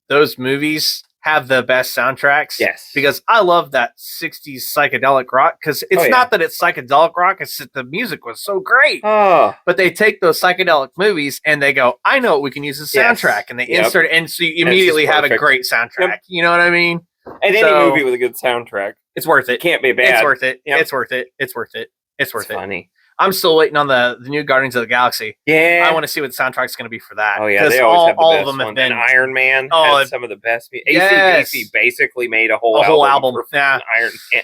those movies have the best soundtracks.
Yes.
Because I love that 60s psychedelic rock because it's not that it's psychedelic rock, it's that the music was so great.
Oh.
But they take those psychedelic movies and they go, I know what we can use as a soundtrack. And they insert it, and so you immediately have a great soundtrack. Yep. You know what I mean?
And any movie with a good soundtrack.
It's worth it.
Can't be bad.
It's worth it.
Yep.
It's worth it. It's worth it. It's worth it.
Funny.
I'm still waiting on the new Guardians of the Galaxy.
Yeah.
I want to see what the soundtrack's going to be for that.
Oh, yeah. They always have the best
of them
ones.
have been.
And Iron Man had some of the best. AC/DC basically made a whole album.
Yeah.
Iron Man.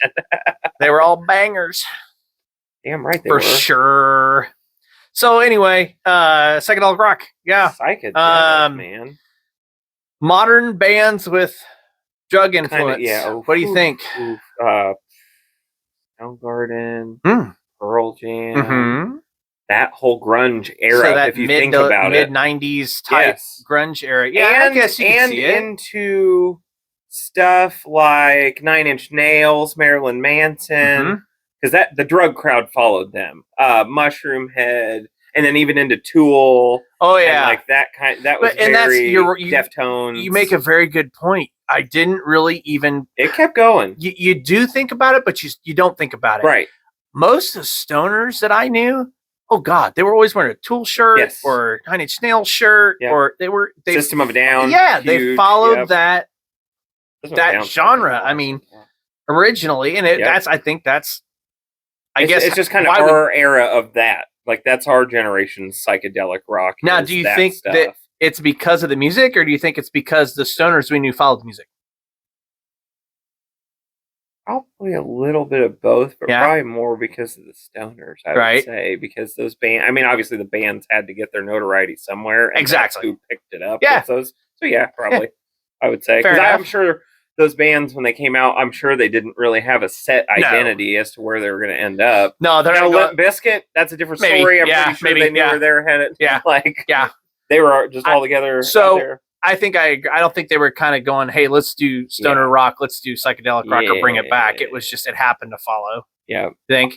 They were all bangers.
Damn right they
were.
For
sure. So anyway, psychedelic rock. Yeah.
Psychedelic, man.
Modern bands with drug influence. What do you think?
Soundgarden. Pearl Jam, that whole grunge era. So that if you think about it,
mid-90s type grunge era. Yeah, I guess you can see it.
Into stuff like Nine Inch Nails, Marilyn Manson, because the drug crowd followed them. Mushroom Head, and then even into Tool.
Oh yeah,
like that kind. That was very Deftones.
You make a very good point. I didn't really even.
It kept going.
You do think about it, but you don't think about it,
right?
Most of the stoners that I knew, oh God, they were always wearing a Tool shirt or Nine Inch Nails shirt, or they
System of a Down.
Yeah, they followed that genre. I mean, originally, and I think that's. I guess
it's just kind of our era of that. Like that's our generation's psychedelic rock.
Now, do you think that it's because of the music, or do you think it's because the stoners we knew followed the music?
Probably a little bit of both, but probably more because of the stoners, I would say, because those bands, I mean, obviously the bands had to get their notoriety somewhere. And
exactly.
That's who picked it up. Yeah. Those. So probably, I would say. Because I'm sure those bands, when they came out, I'm sure they didn't really have a set identity as to where they were going to end up.
No, they're not.
Limp Bizkit, that's a different story. I'm pretty sure they knew where they were headed.
Yeah.
They were just all together out there.
I think I don't think they were kind of going, hey, let's do stoner rock, let's do psychedelic rock, or bring it back. It was just it happened to follow.
Yeah,
think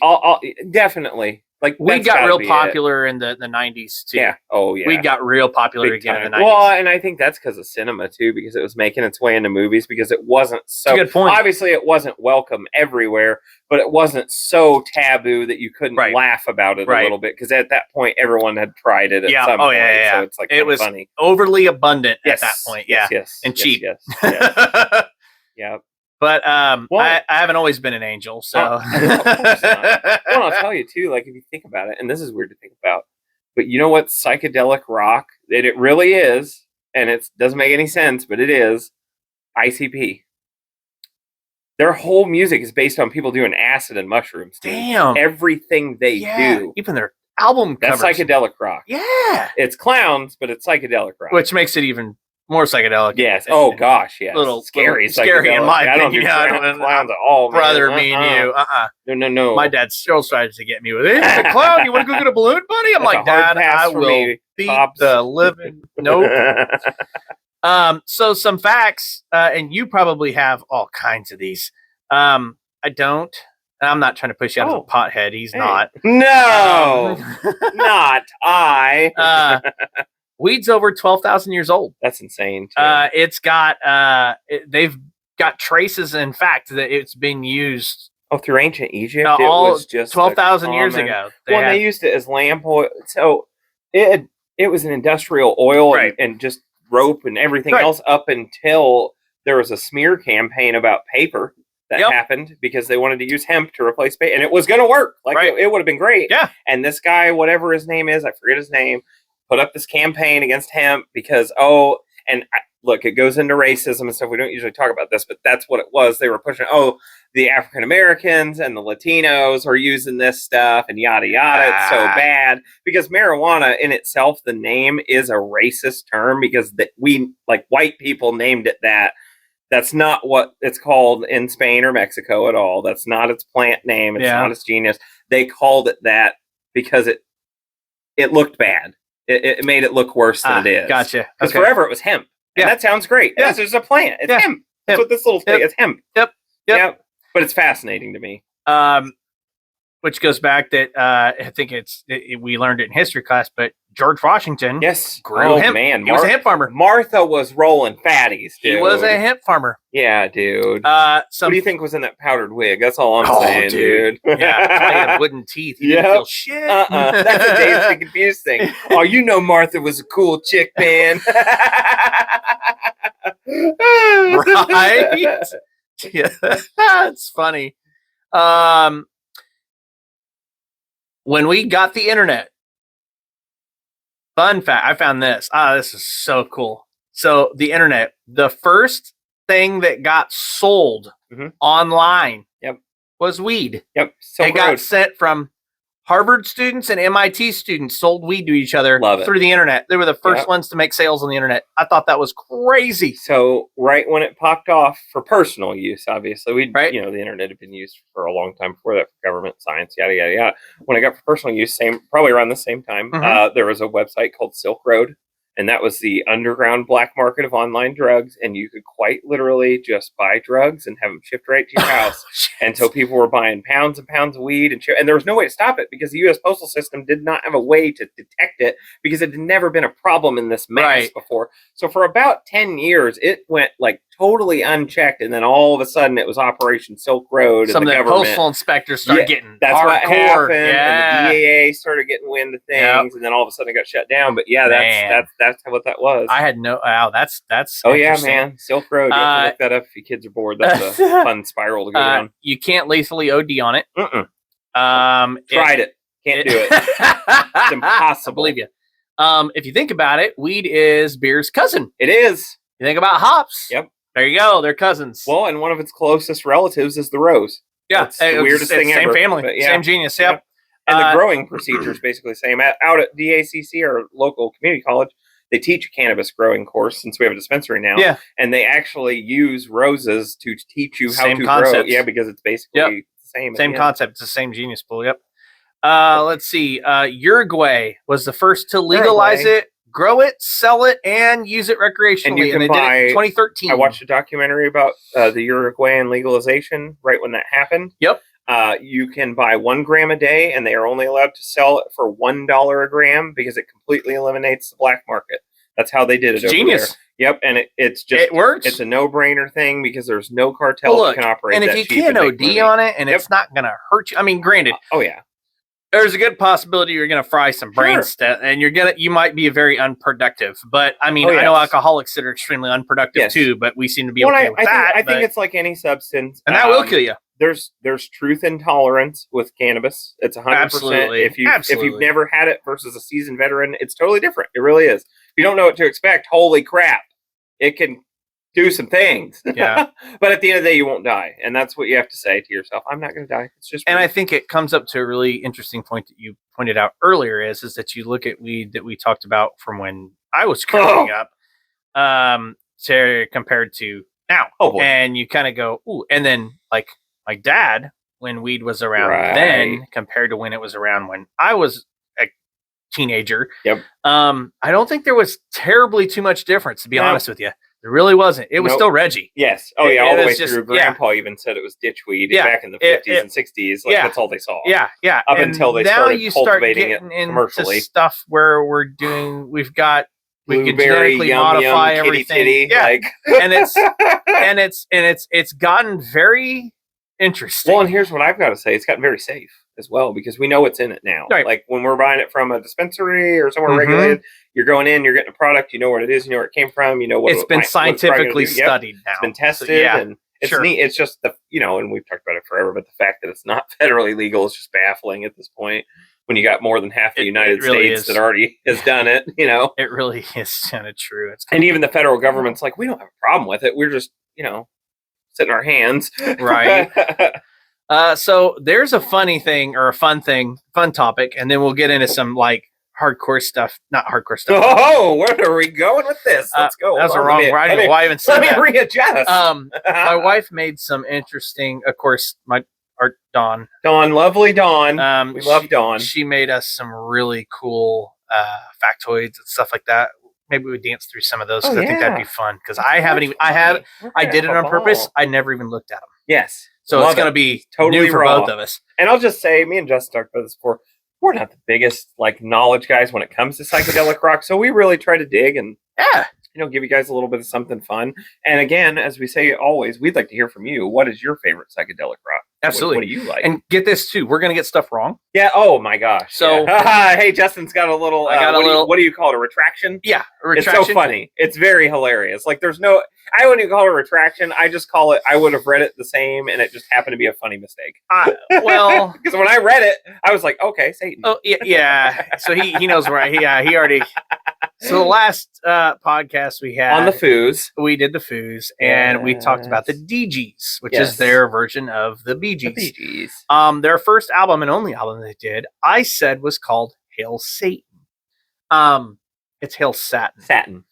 definitely. Like
we got real popular in the 90s too.
Yeah. Oh yeah.
We got real popular again in the 90s.
Well, and I think that's because of cinema too, because it was making its way into movies because it wasn't so.
That's a good point.
Obviously, it wasn't welcome everywhere, but it wasn't so taboo that you couldn't laugh about it a little bit because at that point everyone had tried it at some point. So it's like it was funny.
Overly abundant at that point.
Yes.
And cheap.
Yes. Yeah.
But I haven't always been an angel, so.
Of course not. Well, I'll tell you too. Like if you think about it, and this is weird to think about, but you know what? Psychedelic rock, that it really is, and it doesn't make any sense, but it is. ICP. Their whole music is based on people doing acid and mushrooms. Dude.
Damn.
Everything they do,
even their album covers.
That's psychedelic rock.
Yeah.
It's clowns, but it's psychedelic rock,
which makes it even More psychedelic.
Yes. Oh gosh, yes. Scary,
scary in my
I don't do
opinion.
clowns at all, man.
Brother, me and you.
No.
My dad still tries to get me with it. Hey, the clown, you want to go get a balloon, buddy? I'm
That's a
like,
hard
Dad,
pass
I
for
will
me,
beat
Pops.
the living. Nope. So some facts, and you probably have all kinds of these. I don't. I'm not trying to push you out as a pothead. He's not.
No, not I.
Weed's over 12,000 years old.
That's insane. Too.
It's got. They've got traces. In fact, that it's been used.
Through ancient Egypt, it
all
was just
12,000 years ago.
They used it as lamp oil. So it was an industrial oil and just rope and everything else up until there was a smear campaign about paper that happened because they wanted to use hemp to replace paper, and it was going to work. It would have been great.
Yeah.
And this guy, whatever his name is, I forget his name, put up this campaign against hemp because look, it goes into racism and stuff. We don't usually talk about this, but that's what it was. They were pushing, the African Americans and the Latinos are using this stuff and yada yada. It's so bad because marijuana in itself, the name is a racist term because white people named it that. That's not what it's called in Spain or Mexico at all. That's not its plant name. It's not its genius. They called it that because it looked bad. It made it look worse than it is.
Gotcha.
Because forever it was hemp. And that sounds great. Yeah. There's a plant. It's hemp. That's what this little thing is. Hemp. Yep. But it's fascinating to me.
Which goes back that I think we learned it in history class, but George Washington grew hemp. Man. He was a hemp farmer.
Martha was rolling fatties, dude.
He was a hemp farmer.
Yeah, dude. What do you think was in that powdered wig? That's all I'm saying, dude.
Yeah, playing wooden teeth. You didn't feel shit.
That's a Dazed and Confused thing. Martha was a cool chick, man.
Right? Yeah, it's funny. When we got the internet, fun fact, I found this. This is so cool. So the internet, the first thing that got sold online was weed.
Yep.
It got sent from Harvard students and MIT students sold weed to each other through the internet. They were the first ones to make sales on the internet. I thought that was crazy.
So right when it popped off for personal use, obviously, the internet had been used for a long time before that for government, science, yada, yada, yada. When it got for personal use, probably around the same time, there was a website called Silk Road. And that was the underground black market of online drugs. And you could quite literally just buy drugs and have them shipped right to your house. And so people were buying pounds and pounds of weed. And there was no way to stop it because the U.S. Postal System did not have a way to detect it because it had never been a problem in this mass before. So for about 10 years, it went totally unchecked. And then all of a sudden it was Operation Silk Road.
Some of the postal inspectors started getting
that's
hardcore.
What happened. And the DAA started getting wind of things. And then all of a sudden it got shut down. But that's what that was.
I had no. Wow, that's.
Oh yeah, man, Silk Road. You have to look that up if your kids are bored. That's a fun spiral to go down.
You can't lethally OD on it.
Tried it. Can't do it. It's impossible.
I believe you. If you think about it, weed is beer's cousin.
It is.
You think about hops.
Yep.
There you go. They're cousins.
Well, and one of its closest relatives is the rose.
Yeah,
it's the weirdest thing
same
ever.
Family, same genius. Yep.
And the growing procedure is basically the same. Out at DACC, our local community college, they teach a cannabis growing course since we have a dispensary now. Yeah. And they actually use roses to teach you how to grow. Yeah, because it's basically the same.
Same concept. It's the same genius pool. Yep. Let's see. Uruguay was the first to legalize it, grow it, sell it, and use it recreationally.
And you can
did
buy,
it in 2013.
I watched a documentary about the Uruguayan legalization right when that happened.
Yep.
You can buy 1 gram a day, and they are only allowed to sell it for $1 a gram because it completely eliminates the black market. That's how they did it.
Genius.
Yep, and it
works.
It's a no-brainer thing because there's no cartel that can operate.
And if you can OD on it, and it's not going to hurt you. I mean, granted. There's a good possibility you're going to fry some brain stuff, and you might be very unproductive. But I mean, I know alcoholics that are extremely unproductive too, but we seem to be okay with that.
I think it's like any substance,
and that will kill you.
There's truth and tolerance with cannabis. It's 100%. If you've never had it versus a seasoned veteran, it's totally different. It really is. If you don't know what to expect, holy crap, it can do some things.
Yeah.
But at the end of the day, you won't die. And that's what you have to say to yourself. I'm not going to die. It's just.
And I think it comes up to a really interesting point that you pointed out earlier is that you look at weed that we talked about from when I was growing up. to compared to now.
Oh boy.
And you kind of go, ooh. And then like my dad, when weed was around
Right.
then compared to when it was around when I was a teenager.
Yep.
I don't think there was terribly too much difference, to be honest with you. There really wasn't. It was still Reggie.
Yes. Oh yeah, all the way
just,
through. Grandpa even said it was ditchweed
Yeah.
back in the 50s and 60s. Like that's all they saw.
Yeah, yeah.
Up until they
now
started
you start
cultivating it
getting
commercially.
into stuff where we can
Blueberry,
genetically modify
kitty
everything.
titty,
Yeah.
like
it's gotten very interesting.
Well, and here's what I've got to say: it's gotten very safe as well because we know what's in it now.
Right.
Like when we're buying it from a dispensary or somewhere regulated, you're going in, you're getting a product, you know what it is, you know where it came from, you know what
it's been scientifically studied now.
It's been tested, and it's neat. It's just and we've talked about it forever, but the fact that it's not federally legal is just baffling at this point. When you got more than half the United States that already has done it,
It really is kind of true.
And even the federal government's like, we don't have a problem with it. We're just, sitting our hands.
Right. So there's a fun topic, and then we'll get into some like hardcore stuff. Not hardcore stuff.
Oh, where are we going with this? Let's go.
That was the wrong word. I don't know why I even said that.
Let me readjust.
My wife made some interesting, of course, Dawn,
lovely Dawn. We love Dawn.
She made us some really cool factoids and stuff like that. Maybe we dance through some of those because I think that'd be fun. Because I did it on purpose. I never even looked at them.
Yes.
So it's going to be totally new for both of us.
And I'll just say, me and Justin talked about this before. We're not the biggest knowledge guys when it comes to psychedelic rock. So we really try to dig and give you guys a little bit of something fun. And again, as we say always, we'd like to hear from you. What is your favorite psychedelic rock?
Absolutely.
What do you like?
And get this too. We're going to get stuff wrong.
Yeah. Oh my gosh.
So
hey, Justin's got a little. What do you call it? A retraction?
Yeah. A retraction.
It's so funny. It's very hilarious. Like I wouldn't even call it a retraction. I just call it. I would have read it the same, and it just happened to be a funny mistake.
Well,
because when I read it, I was like, okay, Satan.
Oh yeah. So he knows where he already. So the last podcast we had
on the foos,
we did the foos, and we talked about the DGs, which is their version of the Bee Gees.
The Bee Gees.
Their first album and only album they did, I said, was called Hail Satan. It's Hail Satin. Satin.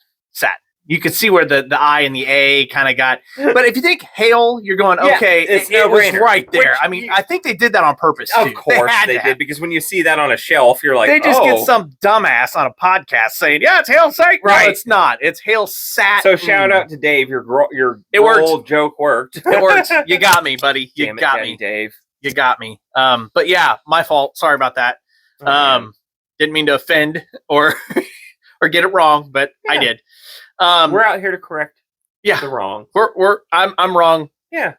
You could see where the I and the A kind of got. But if you think Hail, you're going, okay, it was right there. I think they did that on purpose, too.
Of course they did, because when you see that on a shelf, you're like,
they just get some dumbass on a podcast saying, yeah, it's Hail Satan. Right. No, it's not. It's Hail Satin.
So shout out to Dave. Your joke worked.
It worked. You got me, buddy. You got me,
Dave.
You got me. But yeah, my fault. Sorry about that. Didn't mean to offend or get it wrong, but I did.
We're out here to correct the wrong.
I'm wrong.
Yeah.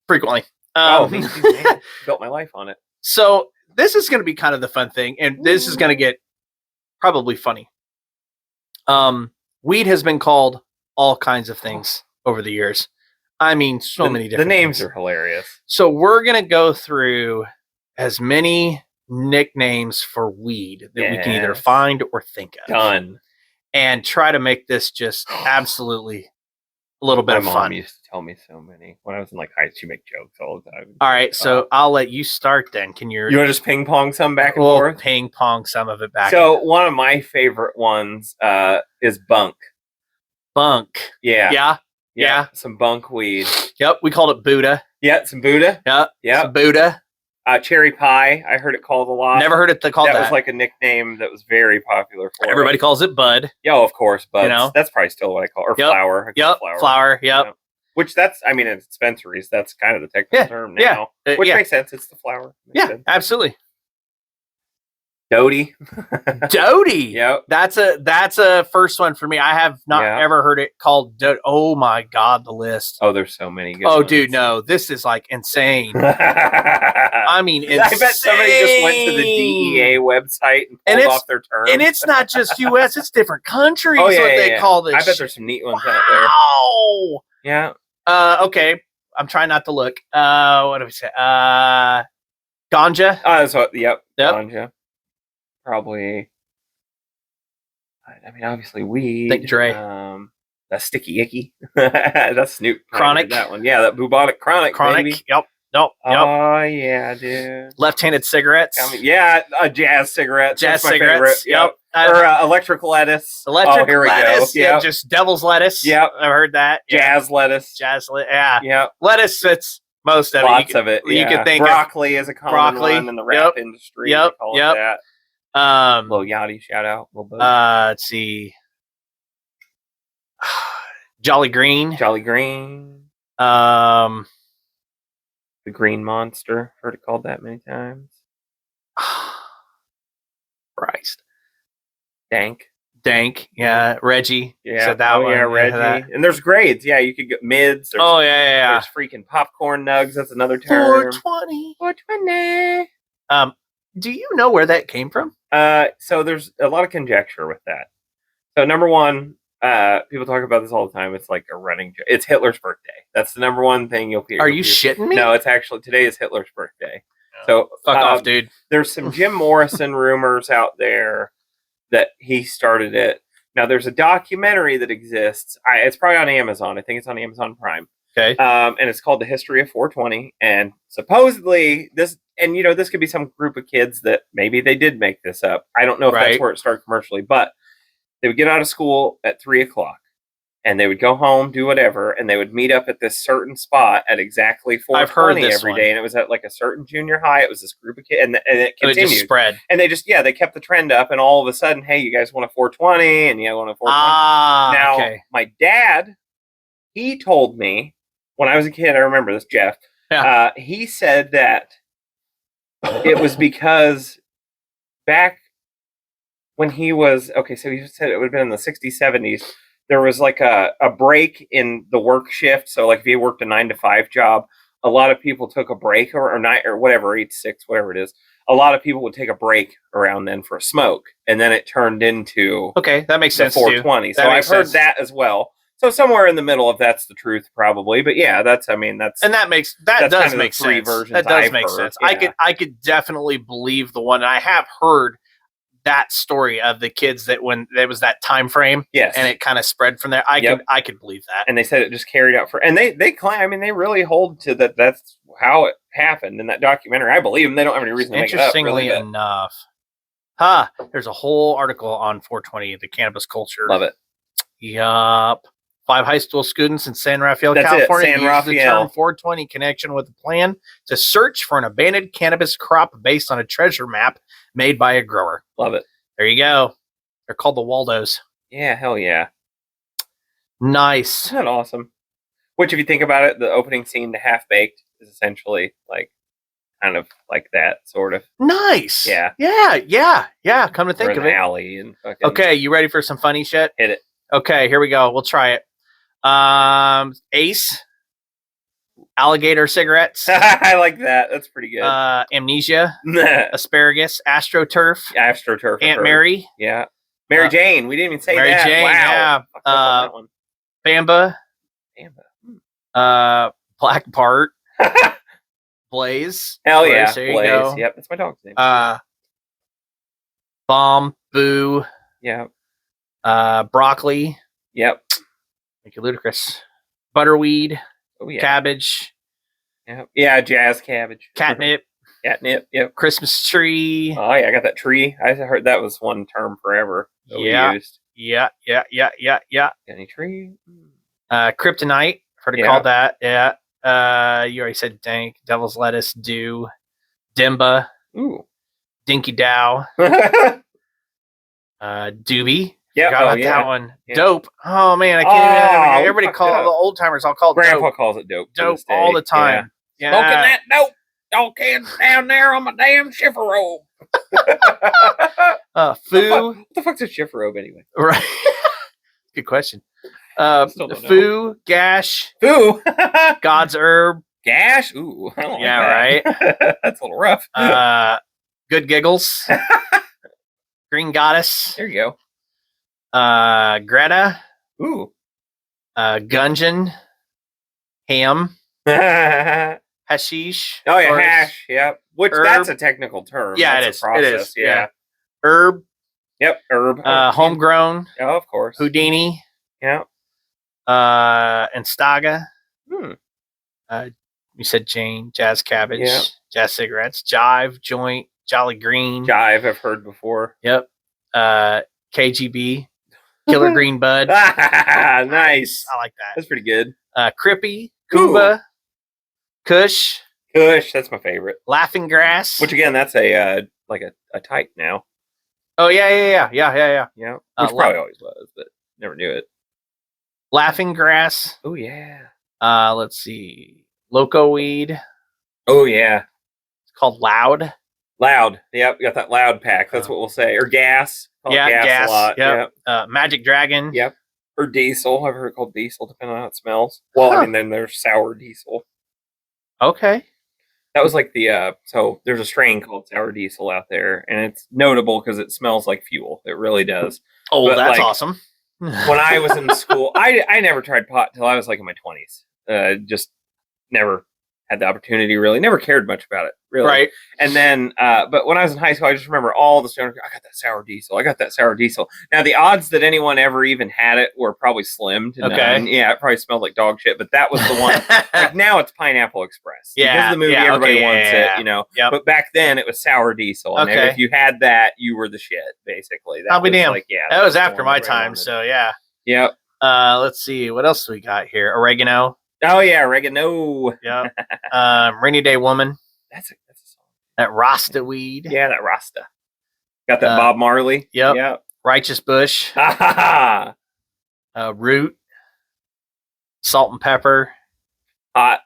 Frequently.
Me too, man. Built my life on it.
So this is going to be kind of the fun thing, and this is going to get probably funny. Weed has been called all kinds of things over the years. I mean, so many different
The names
things.
are hilarious.
So we're going to go through as many nicknames for weed that we can either find or think of.
Done.
And try to make this just absolutely a little bit of fun.
My mom used to tell me so many. When I was in high school, she make jokes all the time.
All right, so I'll let you start then. You want
to just ping pong some back and forth?
Ping pong some of it back.
So one of my favorite ones is bunk.
Bunk.
Yeah. Some bunk weed.
Yep, we called it Buddha.
Yeah, some Buddha.
Yeah. Some Buddha.
Cherry pie. I heard it called a lot.
Never heard it called that.
That was like a nickname that was very popular for
Everybody calls it Bud.
Yeah, of course, Bud. That's probably still what I call it. Or flower.
Flower. Yep.
Which in dispensaries, that's kind of the technical term now. Which makes sense. It's the flower. Sense.
Absolutely.
Doty.
Yep. That's a first one for me. I have not ever heard it called Doty. Oh my God, the list.
Oh, there's so many good ones.
Dude, no. This is like insane. I mean, insane.
I bet somebody just went to the DEA website and pulled off their terms.
And it's not just US, it's different countries they call this.
I bet there's some neat ones out there.
Wow.
Yeah.
Okay. I'm trying not to look. What do we say? Ganja.
That's what. Yep. Ganja. Probably. Obviously weed.
Think Dre.
That's Sticky Icky. That's Snoop.
Chronic.
That one. Yeah, that bubonic chronic. Baby.
Yep.
Oh yeah, dude.
Left-handed cigarettes.
Jazz cigarettes.
Jazz cigarettes.
Yep. Or electric lettuce.
Electric
here
lettuce.
we go.
Yeah, just devil's lettuce.
Yep.
I've heard that.
Jazz lettuce.
Yeah.
Yep.
Lettuce fits most of
Lots
it.
of it.
You could think
broccoli is a common one in the rap industry.
Yep.
They call it that. Lil Yachty, shout out.
Let's see. Jolly Green.
The Green Monster. Heard it called that many times.
Christ.
Dank.
Yeah. Reggie.
Yeah.
Said that one.
Yeah, Reggie. And there's grades. Yeah, you could get mids. There's freaking popcorn nugs. That's another term. 420.
Do you know where that came from?
So there's a lot of conjecture with that. So number one, people talk about this all the time. It's like a running joke. It's Hitler's birthday. That's the number one thing you'll hear.
Are you shitting me?
No, it's actually today is Hitler's birthday. So
fuck off, dude.
There's some Jim Morrison rumors out there that he started it. Now there's a documentary that exists. It's probably on Amazon. I think it's on Amazon Prime.
Okay.
And it's called The History of 420. And supposedly this could be some group of kids that maybe they did make this up. I don't know if that's where it started commercially, but they would get out of school at 3:00 and they would go home, do whatever, and they would meet up at this certain spot at exactly 4:20 every day. And it was at like a certain junior high. It was this group of kids, and it continued.
It just spread.
And they kept the trend up, and all of a sudden, hey, you guys want a 420? And you want a 420? Now, my dad, he told me when I was a kid, I remember this, Jeff.
Yeah.
He said that it was because back when he was, so he said it would have been in the 60s, 70s. There was like a break in the work shift. So like if you worked a 9 to 5 job, a lot of people took a break or 9 or whatever, 8 to 6, whatever it is. A lot of people would take a break around then for a smoke. And then it turned into
that makes sense
420. So I've heard that as well. So somewhere in the middle, if that's the truth, probably. But yeah, that does make sense.
That does make sense.
Yeah.
I could definitely believe the one. I have heard that story of the kids that when there was that time frame,
yes,
and it kind of spread from there. I could believe that.
And they said it just carried out and they claim. I mean, they really hold to that. That's how it happened in that documentary. I believe them. They don't have any reason to make it up.
Interestingly enough, there's a whole article on 420, the cannabis culture.
Love it.
Yup. 5 high school students in San Rafael, California, used the term 420 connection with a plan to search for an abandoned cannabis crop based on a treasure map made by a grower.
Love it.
There you go. They're called the Waldos.
Yeah, hell yeah.
Nice.
Isn't that awesome? Which, if you think about it, the opening scene to Half Baked is essentially like kind of like that, sort of.
Nice.
Yeah.
Come to think of it.
Alley and fucking...
Okay, you ready for some funny shit?
Hit it.
Okay, here we go. We'll try it. Ace, alligator cigarettes.
I like that. That's pretty good.
Amnesia, asparagus, astroturf, Aunt Mary.
Yeah. Mary Jane. We didn't even say
Mary
that.
Jane,
wow.
Yeah.
That one.
Bamba. Black Bart. Blaze.
Hell yeah.
There you
Blaze.
go.
Yep, that's my dog's name.
Bomb. Boo.
Yeah.
Broccoli.
Yep.
Thank you, Ludicrous. Butterweed.
Oh, yeah.
Cabbage.
Yep. Yeah, jazz cabbage.
Catnip.
Yep.
Christmas tree.
Oh, yeah, I got that tree. I heard that was one term forever.
Yeah.
Yeah. Any tree?
Kryptonite. Heard it called that. Yeah. You already said dank. Devil's lettuce. Dew. Dimba.
Ooh.
Dinky Dow. Doobie.
Yeah,
that one. Yeah. Dope. Oh man, I can't even. Everybody call the old timers. I'll call it
Grandpa
dope.
calls it dope.
Dope all the time. Yeah.
Smoking that dope. Dog kids down there on my damn shiffer robe.
Foo.
What the fuck's a shiffer robe anyway?
Right. Good question. Foo. Gash.
Foo.
God's herb.
Gash. Ooh. I don't like that.
Right.
That's a little rough.
Good giggles. Green goddess.
There you go.
Greta.
Ooh.
Gungeon. Ham. Hashish.
Oh yeah, hash. Yep. Which
herb.
That's a technical term.
Yeah,
that's
it is.
Process.
It is.
Yeah.
Herb.
Yep. Herb.
Homegrown.
Oh, of course.
Houdini.
Yeah.
And Staga. You said Jane. Jazz cabbage.
Yeah.
Jazz cigarettes. Jive. Joint. Jolly Green.
Jive. I've heard before.
Yep. KGB, Killer Green Bud.
Nice.
I like that.
That's pretty good.
Crippy, Kuba, Kush,
Kush. That's my favorite.
Laughing Grass.
Which again, that's a like a type now.
Oh yeah.
Yeah. Which probably always was, but never knew it.
Laughing Grass.
Oh yeah.
Let's see. Loco Weed.
Oh yeah.
It's called Loud.
Loud. Yep. You got that loud pack. That's what we'll say. Or gas.
Gas.
A lot.
Yep. Magic Dragon.
Yep. Or diesel. I've heard it called diesel, depending on how it smells. Well, I mean, then there's sour diesel.
Okay.
That was like the so there's a strain called sour diesel out there, and it's notable because it smells like fuel. It really does.
Oh,
But,
that's
like,
awesome.
When I was in school, I never tried pot till I was like in my 20s. Just never had the opportunity. Really, never cared much about it. Really,
Right.
And then, but when I was in high school, I just remember all the stoner. I got that sour diesel. I got that sour diesel. Now the odds that anyone ever even had it were probably slim to none. Yeah, it probably smelled like dog shit. But that was the one. Like now it's Pineapple Express.
Yeah,
because of the movie, everybody wants it.
yeah.
You know.
Yep.
But back then it was sour diesel. And
Okay.
if you had that, you were the shit. Basically, that
I'll be
was
damned.
like, yeah,
That was
the
after
one
my
everybody
time,
wanted.
so yeah.
Yep.
Let's see. What else we got here? Oregano.
Oh yeah, oregano.
Yep. Rainy Day Woman.
That's a song.
That Rasta Weed.
Yeah, that Rasta. Got that Bob Marley.
Yep.
Yep.
Righteous Bush.
Ha ha ha.
Root. Salt and Pepper.
Hot.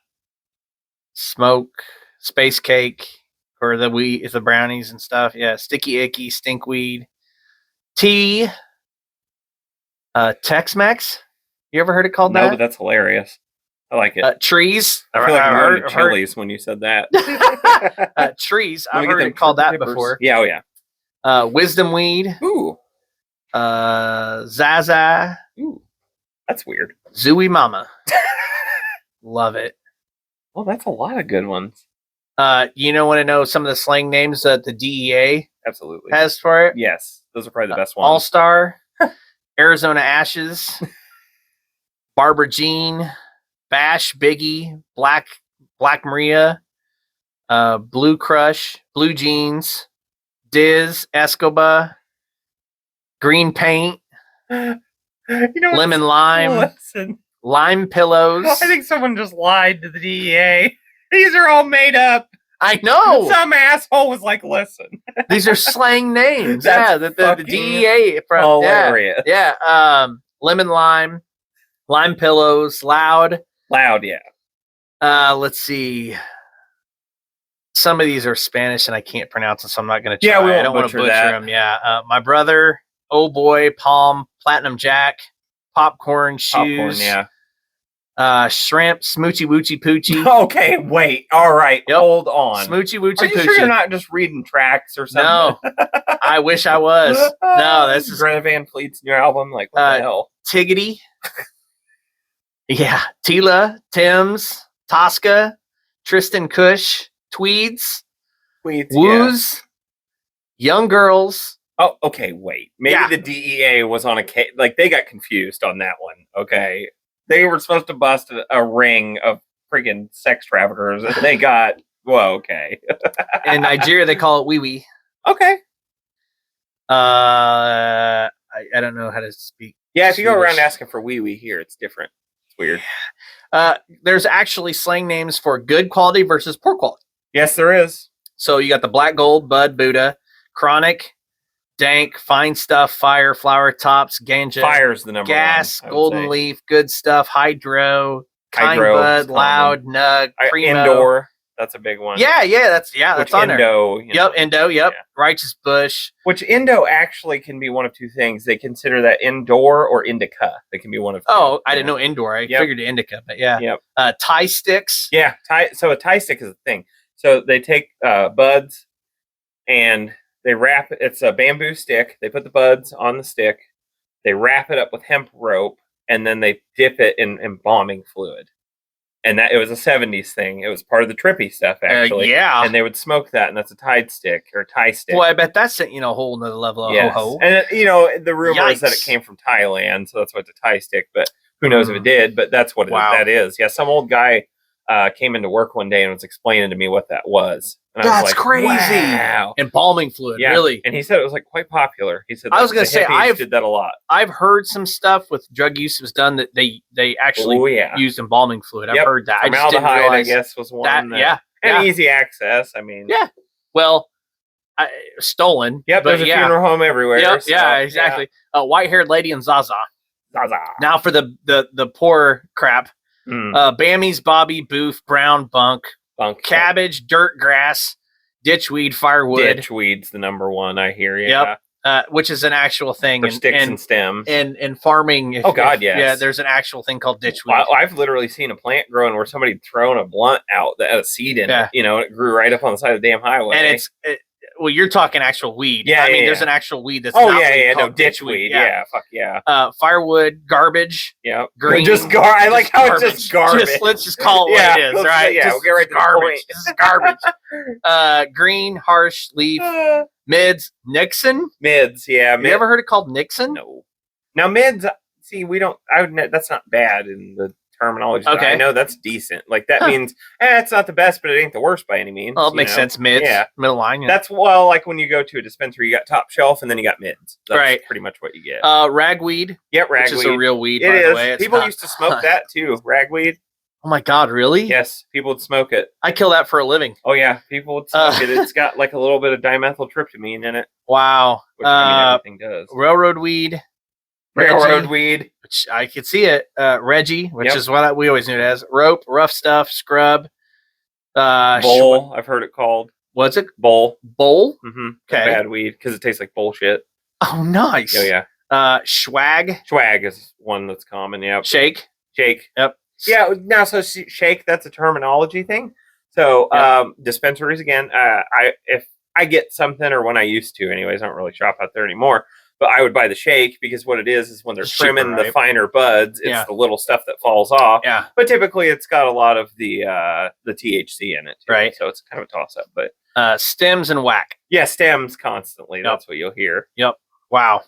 Smoke. Space Cake. Or the weed, the brownies and stuff. Yeah. Sticky Icky. Stinkweed. Tea. Tex-Mex. You ever heard it called
No,
that?
but that's hilarious. I like it.
Trees.
I feel like I'm going to
heard-
Chili's when you said that.
trees.
Let
I've
me get
heard
them
it called that
peppers.
before.
Yeah, oh yeah.
Wisdom Weed.
Ooh.
Zaza.
Ooh. That's weird.
Zooey Mama. Love it.
Well, that's a lot of good ones.
You know, want to know some of the slang names that the DEA
Absolutely.
has for it?
Yes. Those are probably the best ones.
All Star, Arizona Ashes, Barbara Jean, Bash, Biggie, Black Maria, Blue Crush, Blue Jeans, Diz, Escobar, Green Paint,
You know what?
Lemon Lime,
Listen.
Lime Pillows.
I think someone just lied to the DEA. These are all made up.
I know.
Some asshole was like, listen.
These are slang names.
That's
Yeah, the
fucking
DEA from
hilarious.
Yeah. Lemon Lime, Lime Pillows, Loud.
Loud, yeah.
Let's see. Some of these are Spanish and I can't pronounce them, so I'm not going to try.
Yeah, we won't
I don't want to
butcher
butcher
that.
them. Yeah. My Brother, Oh Boy, Palm, Platinum Jack, Popcorn, Shoes,
Popcorn,
Shrimp, Smoochy Woochie Poochie,
yeah. Okay, wait. All right.
Yep.
Hold on.
Smoochy Woochie
Are you
Poochie.
sure you're not just reading tracks or something?
No, I wish I was. No, this is
Greta Van Fleet's new album. Like, what the hell?
Tiggity. Yeah. Tila, Tim's, Tosca, Tristan Kush, Tweeds,
Tweets,
Woos, Young Girls.
Oh, okay, wait. Maybe
Yeah.
the DEA was on like they got confused on that one. Okay, they were supposed to bust a ring of friggin' sex traffickers, and they got okay,
In Nigeria, they call it Wee Wee.
okay.
I don't know how to speak.
Yeah, if you go around
Swedish.
asking for wee wee here, it's different. It's weird.
There's actually slang names for good quality versus poor quality.
Yes, there is.
So you got the Black Gold, Bud, Buddha, Chronic, Dank, Fine Stuff, Fire, Flower Tops, Ganja,
Fire's the number
Gas,
one. I would
Golden
say.
Leaf, Good Stuff, Hydro, Kind
Hydro is
Bud,
common.
Loud, Nug, Primo.
Indoor. That's a big one.
Yeah, that's
Which
on there.
Indo, you know,
Yep, Indo, yep.
Yeah.
Righteous Bush.
Which Indo actually can be one of two things. They consider that indoor or indica. They can be one of two.
Oh, I
Yeah.
didn't know indoor. I
Yep.
figured indica, but yeah.
Yep.
Tie sticks.
Yeah. So a tie stick is a thing. So they take buds and they wrap it. It's a bamboo stick. They put the buds on the stick. They wrap it up with hemp rope, and then they dip it in embalming fluid. And that it was a 70s thing. It was part of the trippy stuff, actually.
Yeah.
And they would smoke that, and that's a tied stick or tie stick.
Boy, I bet that's a whole nother level of
Yes.
ho-ho.
And the rumor is that it
Yikes.
came from Thailand, so that's why it's a tie stick. But who knows if it did? But that's what
Wow.
that is. Yeah, some old guy came into work one day and was explaining to me what that was. And I was
That's
like,
crazy.
wow.
Embalming fluid,
Yeah.
really.
And he said it was like quite popular. He said
I was going to
the
say,
hippies did that a lot.
I've heard some stuff with drug use was done that they actually used embalming fluid. I've heard that.
Formaldehyde,
I just didn't realize
I guess, was one.
And
easy access. I mean,
yeah. Well, stolen.
Yep,
but
there's a funeral home everywhere.
Yep,
so,
yeah, exactly. White-haired lady and Zaza.
Zaza.
Now for the poor crap. Bammies, Bobby, Boof, Brown, Bunk, Cabbage, Dirt, Grass, Ditchweed, Firewood.
Ditchweed's the number one, I hear. Yeah.
Yep. Which is an actual thing.
For sticks and stems.
And farming.
Yes.
Yeah, there's an actual thing called ditchweed.
Well, I've literally seen a plant growing where somebody'd thrown a blunt out that had a seed in it. You know, it grew right up on the side of the damn highway.
And well, you're talking actual weed.
Yeah,
I mean, there's an actual weed that's
ditchweed. Yeah, fuck yeah.
Firewood, garbage.
Yeah,
green.
I like how it's just garbage.
Let's just call it what it is, right?
Yeah, we'll get right to
garbage. This is garbage. Green, harsh, leaf, mids, Nixon.
Mids, yeah.
Have you ever heard it called Nixon?
No. Now mids, see, we don't. That's not bad in the terminology.
Okay.
I know that's decent. Like that means it's not the best, but it ain't the worst by any means.
Well, it makes sense. Mids, middle line. Yeah.
That's like when you go to a dispensary, you got top shelf and then you got mids. That's pretty much what you get.
Ragweed.
Yep, ragweed.
Which is a real weed.
It
by
is.
The way.
People used to smoke that too. Ragweed.
Oh my God, really?
Yes, people would smoke it.
I kill that for a living.
Oh yeah, people would smoke it. It's got like a little bit of dimethyltryptamine in it.
Wow.
Which everything does.
Railroad weed.
Railroad weed.
Which I could see it. Reggie, which is what we always knew it as. Rope, rough stuff, scrub.
Bowl, I've heard it called.
What's it?
Bowl.
Bowl?
Mm-hmm. Okay. Bad weed because it tastes like bullshit.
Oh, nice.
Oh, yeah.
Swag.
Swag is one that's common, yeah.
Shake.
Yep. Yeah, now, so shake, that's a terminology thing. So, dispensaries, again, if I get something, or when I used to anyways, I don't really shop out there anymore, but I would buy the shake because what it is when they're trimming the finer buds, it's the little stuff that falls off.
Yeah.
But typically it's got a lot of the THC in it, too,
right?
So it's kind of a toss-up. But
stems and whack.
Yeah, stems constantly. That's what you'll hear.
Yep. Wow.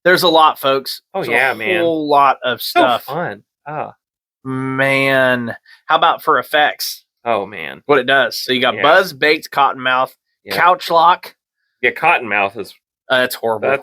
There's a lot, folks.
Oh, yeah, man.
A whole lot of stuff.
So fun. Oh.
Man. How about for effects?
Oh, man.
What it does. So you got buzz, baked, cottonmouth, couch lock.
Yeah, cottonmouth is...
That's horrible.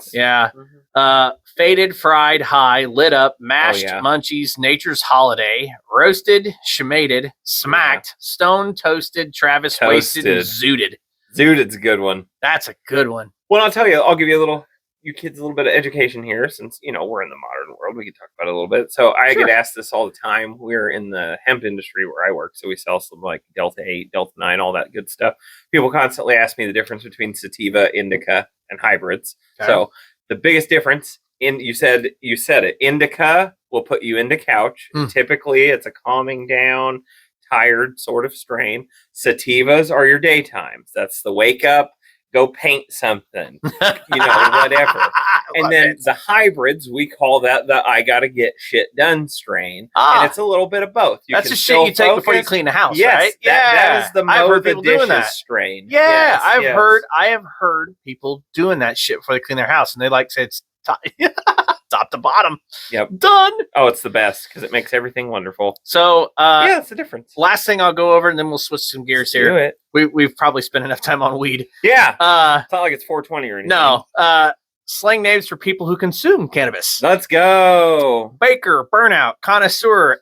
Faded, fried, high, lit up, mashed, munchies, nature's holiday, roasted, shemated, smacked, stone, toasted, Travis, wasted, and zooted.
Zooted's a good one.
That's a good one.
Well, I'll tell you, I'll give you you kids a little bit of education here, since, we're in the modern world. We can talk about it a little bit. So I get asked this all the time. We're in the hemp industry where I work, so we sell some like Delta 8, Delta 9, all that good stuff. People constantly ask me the difference between sativa, indica, and hybrids. Okay. So the biggest difference, you said it, indica will put you into couch. Typically, it's a calming down, tired sort of strain. Sativas are your daytimes. That's the wake up, go paint something, whatever. And then the hybrids, we call that the I gotta get shit done strain. And it's a little bit of both.
That's the shit you take before you clean the house, right?
That is the mow the dishes strain.
Yeah, I have heard people doing that shit before they clean their house, and they like say it's top to bottom.
Yep.
Done.
Oh, it's the best because it makes everything wonderful.
So,
it's the difference.
Last thing I'll go over, and then we'll switch some gears here.
Do it.
We've probably spent enough time on weed.
Yeah. It's not like it's 420 or anything.
No. Slang names for people who consume cannabis.
Let's go.
Baker, burnout, connoisseur,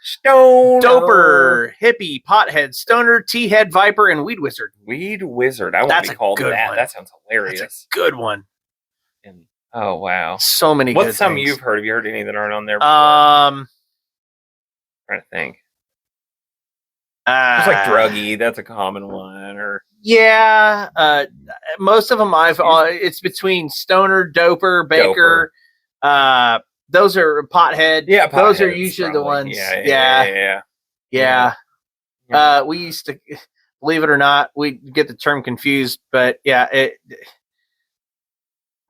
stoner,
doper, hippie, pothead, stoner, tea-head, viper, and weed wizard.
Weed wizard. I want to be called that. That sounds hilarious.
That's a good one.
And oh wow,
so many.
What's some
things
you've heard? Have you heard any that aren't on there? Trying to think. It's like druggy. That's a common one. Or
most of them it's between stoner, doper, baker. Those are pothead.
Yeah,
those are usually the ones. Yeah. We used to, believe it or not, we get the term confused, but no,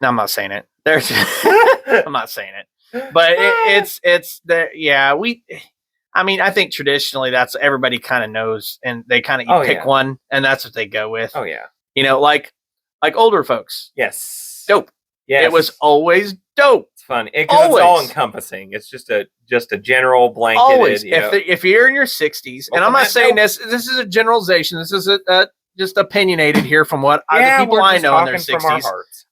I'm not saying it. I'm not saying it, but it's there. Yeah, I think traditionally that's everybody kind of knows, and they kind of pick one, and that's what they go with.
Oh yeah,
like older folks.
Yes,
dope. Yeah, it was always dope.
It's funny because it's all
Always.
encompassing. It's just a general blanketed.
Always.
You know,
If you're in your 60s, and I'm not saying this is a generalization. This is just opinionated here from what the people I know in their 60s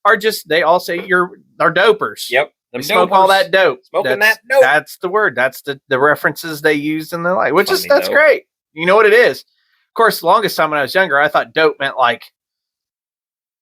are just, they all say are dopers.
Yep.
They smoke all that dope.
Smoking that dope.
That's the word. That's the references they use in their life, which
Funny
is, that's
dope.
great. You know what it is. Of course, the longest time when I was younger, I thought dope meant like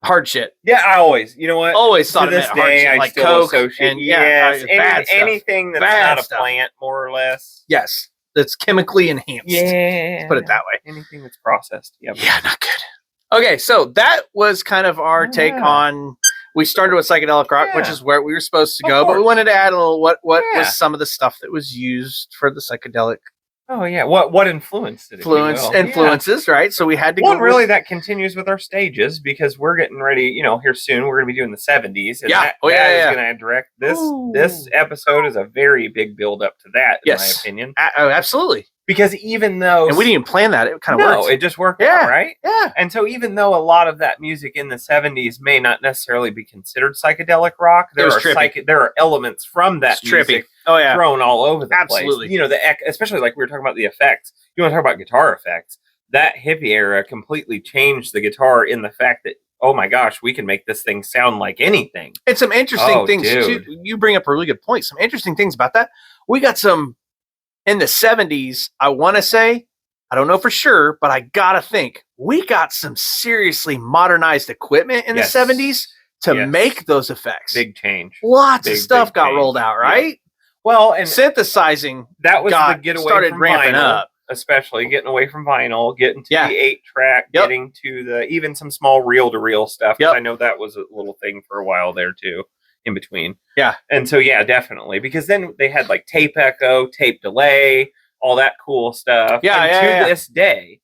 hard shit.
Yeah, I always, you know what?
Always thought
to
it
this
meant hard
day,
shit,
I
like
still
Coke
associate.
and
Yes,
bad stuff.
anything that's
Bad
not
stuff.
a plant, more or less.
Yes, that's chemically enhanced.
Yeah,
Let's put it that way.
Anything that's processed. Yep.
Yeah, not good. Okay, so that was kind of our take on. We started with psychedelic rock, which is where we were supposed to go, but we wanted to add a little what was some of the stuff that was used for the psychedelic.
Oh yeah, what influenced it?
Influences, right? So we had to.
Well, really, that continues with our stages because we're getting ready. You know, here soon we're going to be doing the 70s. And that is going to direct this. Ooh. This episode is a very big build up to that, in my opinion.
Absolutely.
Because even though...
And we didn't even plan that. It kind of worked.
No, it just worked out, right?
Yeah.
And so even though a lot of that music in the 70s may not necessarily be considered psychedelic rock, there are elements from that music thrown all over the place. You know, especially like we were talking about the effects. You want to talk about guitar effects. That hippie era completely changed the guitar in the fact that, oh my gosh, we can make this thing sound like anything.
And some interesting things, too. You bring up a really good point. Some interesting things about that. We got some... In the 70s, I want to say, I don't know for sure, but I got to think, we got some seriously modernized equipment in the 70s to make those effects.
Big change.
Lots of stuff got rolled out, right?
Yeah. Well, and
synthesizing
that was the getaway
started
from
ramping
vinyl,
up.
Especially getting away from vinyl, getting to the 8-track, getting to even some small reel-to-reel stuff. I know that was a little thing for a while there, too. In between.
Yeah.
And so, definitely. Because then they had like tape echo, tape delay, all that cool stuff. To this day,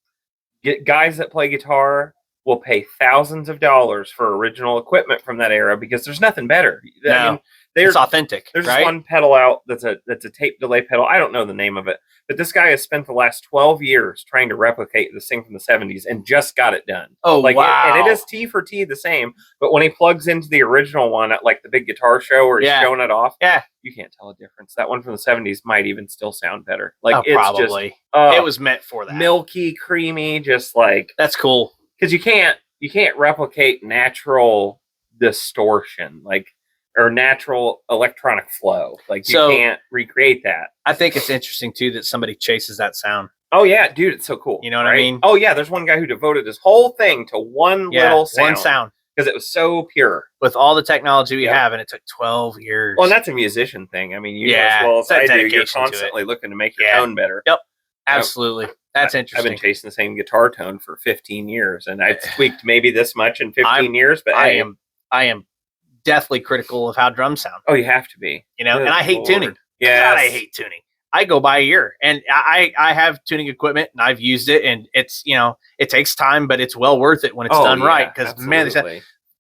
guys that play guitar will pay thousands of dollars for original equipment from that era because there's nothing better.
No. I mean, it's authentic.
There's one pedal out that's a tape delay pedal. I don't know the name of it, but this guy has spent the last 12 years trying to replicate this thing from the 70s and just got it done.
Oh, wow.
And it is T for T the same, but when he plugs into the original one at like the big guitar show where he's showing it off, you can't tell a difference. That one from the 70s might even still sound better. Like it's
probably.
Just
it was meant for that.
Milky, creamy, just like
that's cool.
Because you can't replicate natural distortion, or natural electronic flow. Like you can't recreate that.
I think it's interesting too that somebody chases that sound.
Oh yeah, dude, it's so cool.
You know what I mean?
Oh yeah, there's one guy who devoted his whole thing to one little sound. Because it was so pure.
With all the technology we have, and it took 12 years.
Well, and that's a musician thing. I mean, you know as well as I do, you're constantly looking to make your tone better.
Yep, absolutely. That's interesting.
I've been chasing the same guitar tone for 15 years, and I've tweaked maybe this much in 15 years, but
I am deathly critical of how drums sound.
Oh, you have to be.
You know, and I hate tuning.
Yeah,
I hate tuning. I go by ear, and I have tuning equipment, and I've used it, and it's, you know, it takes time, but it's well worth it when it's done right. Because man,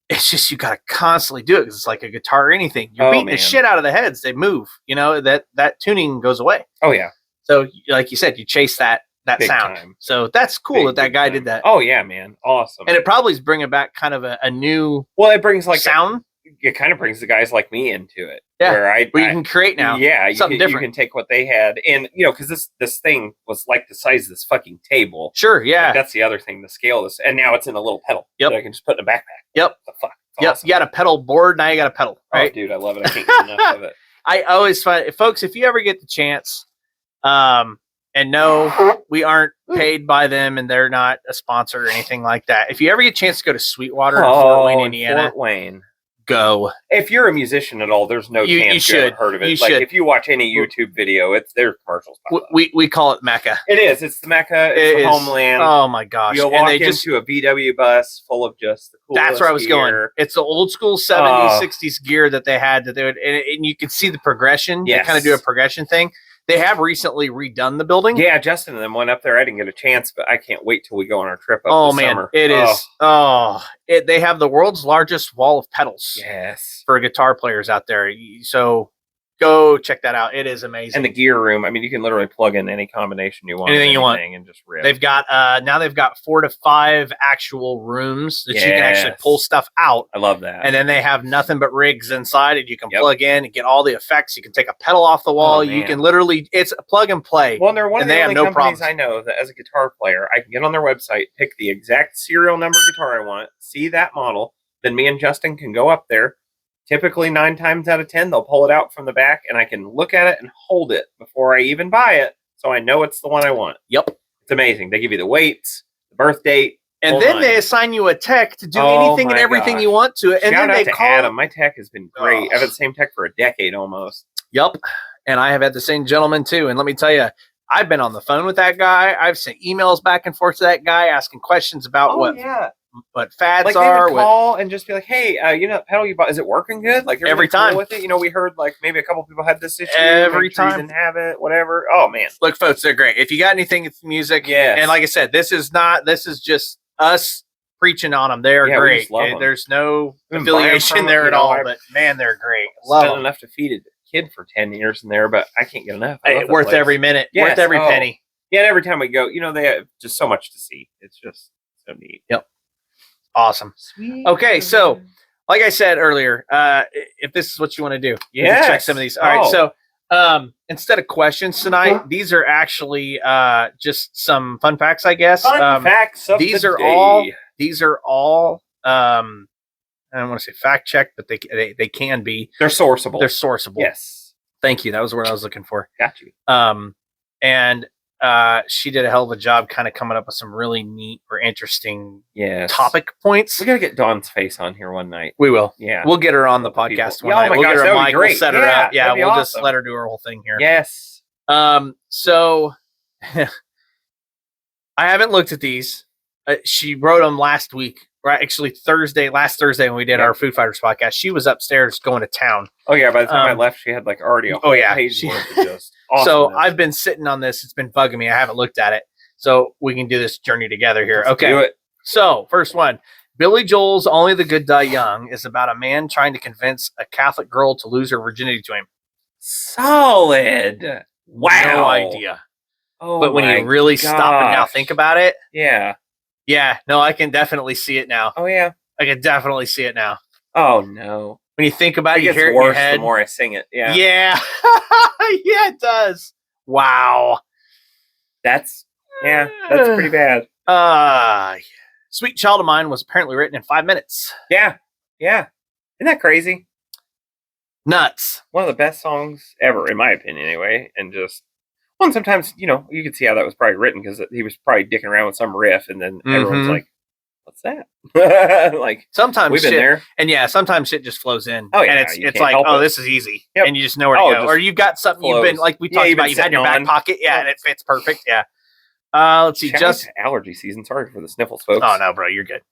it's just, you got to constantly do it because it's like a guitar or anything. You're beating the shit out of the heads; they move. You know, that tuning goes away.
Oh yeah.
So, like you said, you chase that
Big
sound.
Time.
So that's cool that guy did that.
Oh yeah, man, awesome.
And it probably is bringing back kind of a new.
Well, it brings like
sound.
It kind of brings the guys like me into it.
Yeah,
where
you can create now.
Yeah,
something different.
You can take what they had, and you know, because this thing was like the size of this fucking table.
Sure, yeah.
Like, that's the other thing. The scale of this, and now it's in a little pedal.
Yep.
That I can just put in a backpack.
Yep.
The fuck.
Yep.
Awesome.
You got a pedal board. Now you got a pedal. Right,
dude, I love it. I can't get enough of it.
I always find, folks, if you ever get the chance, and no, we aren't paid by them, and they're not a sponsor or anything like that. If you ever get a chance to go to Sweetwater in Fort Wayne, Indiana,
Fort Wayne.
Go.
If you're a musician at all, there's no chance you ever heard of it. If you watch any YouTube video, there's commercials.
We call it Mecca.
It is. It's the Mecca. It's the homeland.
Oh my gosh!
You'll walk into a VW bus full of just the coolest
That's where I was
gear.
going. It's the old school 70s, 60s gear that they had that they would, and you can see the progression.
Yes.
They kind of do a progression thing. They have recently redone the building.
Yeah, Justin and them went up there. I didn't get a chance, but I can't wait till we go on our trip up this summer.
It is. Oh, they have the world's largest wall of pedals.
Yes.
For guitar players out there. So Go check that out. It is amazing.
And the gear room, I mean, you can literally plug in any combination you want.
Anything you want.
And just rip.
They've got now they've got 4 to 5 actual rooms that you can actually pull stuff out.
I love that.
And then they have nothing but rigs inside, and you can plug in and get all the effects. You can take a pedal off the wall. You can literally, it's a plug and play.
Well, they're one of the only companies I know that as a guitar player, I can get on their website, pick the exact serial number guitar I want, see that model, then me and Justin can go up there. Typically 9 times out of 10, they'll pull it out from the back, and I can look at it and hold it before I even buy it, so I know it's the one I want.
Yep.
It's amazing. They give you the weights, the birth date,
and then they assign you a tech to do anything and everything you want to it. And
Shout
then
out
they
to Adam. My tech has been great. I've had the same tech for a decade almost.
Yep. And I have had the same gentleman too. And let me tell you, I've been on the phone with that guy. I've sent emails back and forth to that guy asking questions about what fads
like
are.
They would call and just be like, "Hey, you know, that pedal you bought, is it working good?" Like
every time
with it, you know, we heard like maybe a couple people had this issue.
Every time,
didn't have it, whatever. Oh man,
look, folks, they're great. If you got anything, it's music.
Yeah,
and like I said, this is just us preaching on them. They're great. There's no affiliation there at all, but man, they're great.
Love them. Enough to feed a kid for 10 years in there, but I can't get enough.
Worth every minute, worth every penny.
Yeah, and every time we go, you know, they have just so much to see. It's just so neat.
Yep. Awesome. Sweet. Okay, so like I said earlier, if this is what you want to do, check some of these. All right, so instead of questions tonight, these are actually just some fun facts, I guess.
Fun facts of
these
the
are
day.
These are all I don't want to say fact checked, but they can be.
They're sourceable.
They're sourceable.
Yes.
Thank you. That was the word I was looking for.
Got you.
And she did a hell of a job kind of coming up with some really neat or interesting topic points.
We got to get Dawn's face on here one night.
We will.
Yeah.
We'll get her on the podcast one night. We'll get her a mic. We'll set her up. Yeah, we'll just let her do her whole thing here.
Yes.
So I haven't looked at these. She wrote them last week. Right, actually last Thursday when we did our Food Fighters podcast, she was upstairs going to town.
Oh yeah, by the time I left, she had like already a whole page worth of just awesomeness.
So I've been sitting on this; it's been bugging me. I haven't looked at it, so we can do this journey together here.
Let's do it.
So first one, Billy Joel's "Only the Good Die Young" is about a man trying to convince a Catholic girl to lose her virginity to him.
Solid. Wow.
No idea.
Oh,
but when you really stop and now think about it, yeah, no, I can definitely see it now.
Oh, yeah.
I can definitely see it now.
Oh, no.
When you think about it, you hear it in
worse
your head.
The more I sing it, yeah.
Yeah. Yeah, it does. Wow.
That's pretty bad.
Sweet Child of Mine was apparently written in 5 minutes.
Yeah. Isn't that crazy?
Nuts.
One of the best songs ever, in my opinion, anyway. And just... Well, and sometimes, you know, you could see how that was probably written because he was probably dicking around with some riff, and then everyone's like, "What's that?" Like
sometimes
we've been there,
and sometimes shit just flows in.
Oh yeah,
and it's like, oh, this is easy, and you just know where to go. Or you've got something you've been like we talked about, you've had in your back pocket, and it fits perfect. Yeah. Let's see, just
allergy season. Sorry for the sniffles, folks.
Oh no, bro, you're good.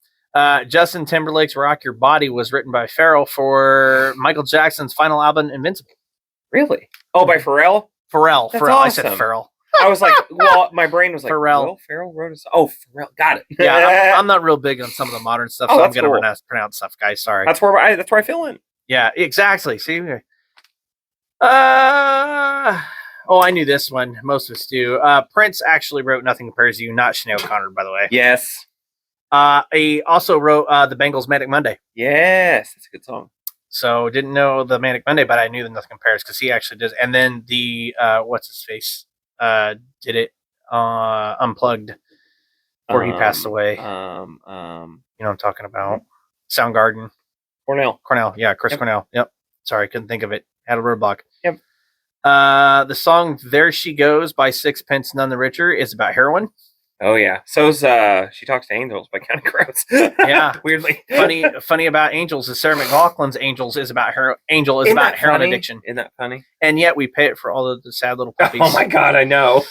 Justin Timberlake's "Rock Your Body" was written by Pharrell for Michael Jackson's final album, Invincible.
Really? Oh, by Pharrell.
Pharrell.
Awesome.
I said Pharrell.
I was like, well, my brain was like,
Pharrell.
Pharrell wrote a song. Oh, Pharrell. Got it.
Yeah, I'm not real big on some of the modern stuff, so I'm going to pronounce stuff, guys. Sorry.
That's where I feel in.
Yeah, exactly. See? I knew this one. Most of us do. Prince actually wrote Nothing Compares to You, not Sinead O'Connor, by the way.
Yes.
He also wrote the Bengals' Manic Monday.
Yes, that's a good song.
So didn't know the Manic Monday, but I knew the Nothing Compares because he actually does. And then the what's his face did it unplugged before he passed away. You know what I'm talking about? Soundgarden. Cornell, yeah, Chris Cornell. Yep. Sorry, couldn't think of it. Had a roadblock.
Yep.
The song "There She Goes" by Sixpence None the Richer is about heroin.
Oh yeah, so's She Talks to Angels by Counting Crows.
Yeah,
weirdly.
funny about Angels is Sarah McLachlan's Angels is about heroin addiction.
Isn't that funny?
And yet we pay it for all of the sad little puppies.
Oh my god, I know.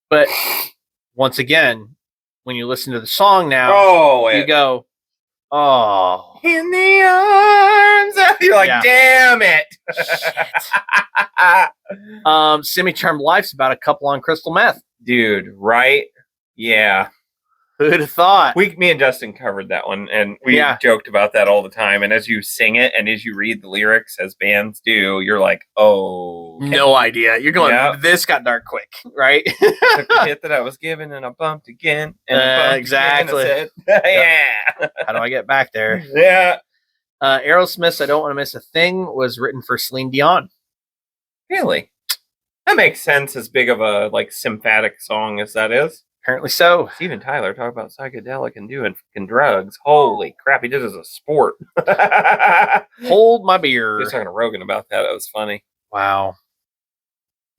But once again, when you listen to the song now, you go, "Oh,
in the arms." You're like, damn it.
Semi-Charmed Life's about a couple on crystal meth.
Dude, right? Yeah.
Who'd have thought?
Me and Justin covered that one, and we
Yeah.
joked about that all the time. And as you sing it, and as you read the lyrics, as bands do, you're like, "Oh,
No idea. You're going.
Yep.
This got dark quick, right?
took the hit that I was given, and I bumped again, and I bumped
exactly.
Again, I said, yeah.
How do I get back there?
Yeah.
Aerosmith's "I Don't Want to Miss a Thing" was written for Celine Dion.
Really? That makes sense. As big of a like symphatic song as that is.
Apparently so.
Steven Tyler talk about psychedelic and doing fucking drugs. Holy crap, he did it as a sport.
Hold my beer.
He was talking to Rogan about that. It was funny.
Wow.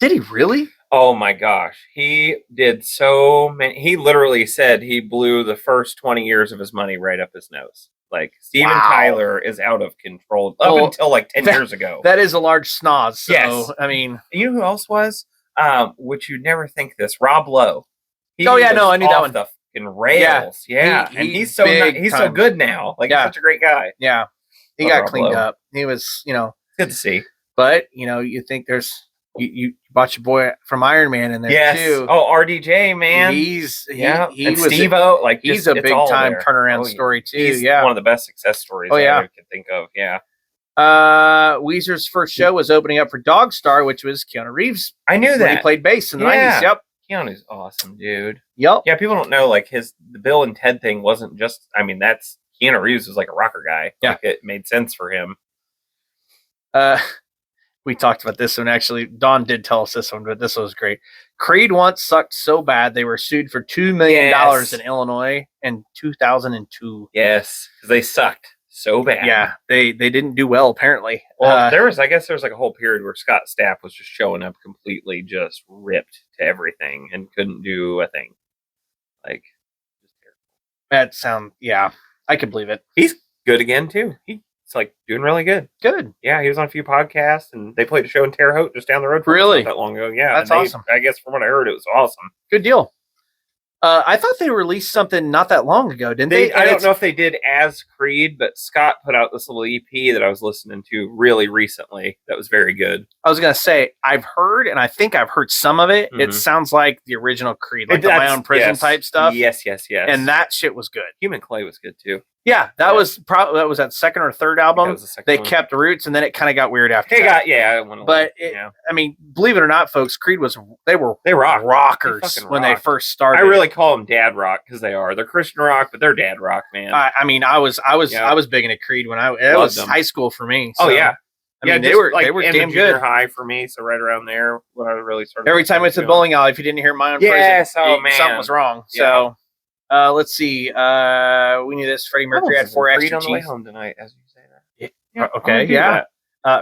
Did he really?
Oh my gosh. He did so many. He literally said he blew the first 20 years of his money right up his nose. Like, Steven Tyler is out of control up until like 10 years ago.
That is a large snoz. So,
yes.
I mean.
You know who else was? Which you'd never think this. Rob Lowe.
I knew that one.
The fucking rails. Yeah. And he's so good now. Like, he's such a great guy.
Yeah. He got cleaned up. He was,
good to see.
But, you think there's, you bought your boy from Iron Man in there too.
Oh, RDJ, man.
He
and
was
Steve-O, like,
he's a big time turnaround story too.
He's one of the best success stories I could think of. Yeah.
Weezer's first show was opening up for Dog Star, which was Keanu Reeves.
I knew that.
He played bass in the 90s. Yep.
Keanu's awesome, dude.
Yep.
Yeah, people don't know, like, the Bill and Ted thing wasn't just, that's, Keanu Reeves was like a rocker guy.
Yeah.
Like, it made sense for him.
We talked about this one, actually. Don did tell us this one, but this was great. Creed once sucked so bad they were sued for $2 million in Illinois in 2002.
Yes, because they sucked so bad.
Yeah, they didn't do well, apparently.
Well, there was like a whole period where Scott Stapp was just showing up completely just ripped to everything and couldn't do a thing. Like, just terrible.
I can believe it.
He's good again, too. He's like doing really good.
Good.
Yeah, he was on a few podcasts, and they played a show in Terre Haute just down the road from
really
not that long ago. Yeah,
that's awesome.
I guess from what I heard, it was awesome.
Good deal. I thought they released something not that long ago, didn't they?
I don't know if they did as Creed, but Scott put out this little EP that I was listening to really recently that was very good.
I was going to say, I've heard, and I think I've heard some of it. Mm-hmm. It sounds like the original Creed, like the My Own Prison type stuff.
Yes.
And that shit was good.
Human Clay was good too.
Yeah, that was that second or third album. They kept roots, and then it kind of got weird after that. Believe it or not, folks, Creed they rock rockers when they first started.
I really call them dad rock because they are. They're Christian rock, but they're dad rock, man.
I was big into Creed when it was high school for me.
So. Oh yeah.
They were damn good.
High for me, so right around there when I really started.
Every time I went to the bowling alley, if you didn't hear My Own Prison, something was wrong.
Yeah.
So. Let's see. We knew this. Freddie Mercury had 4 extra teeth.
On the way home tonight, as you say that.
Yeah. Okay. Yeah.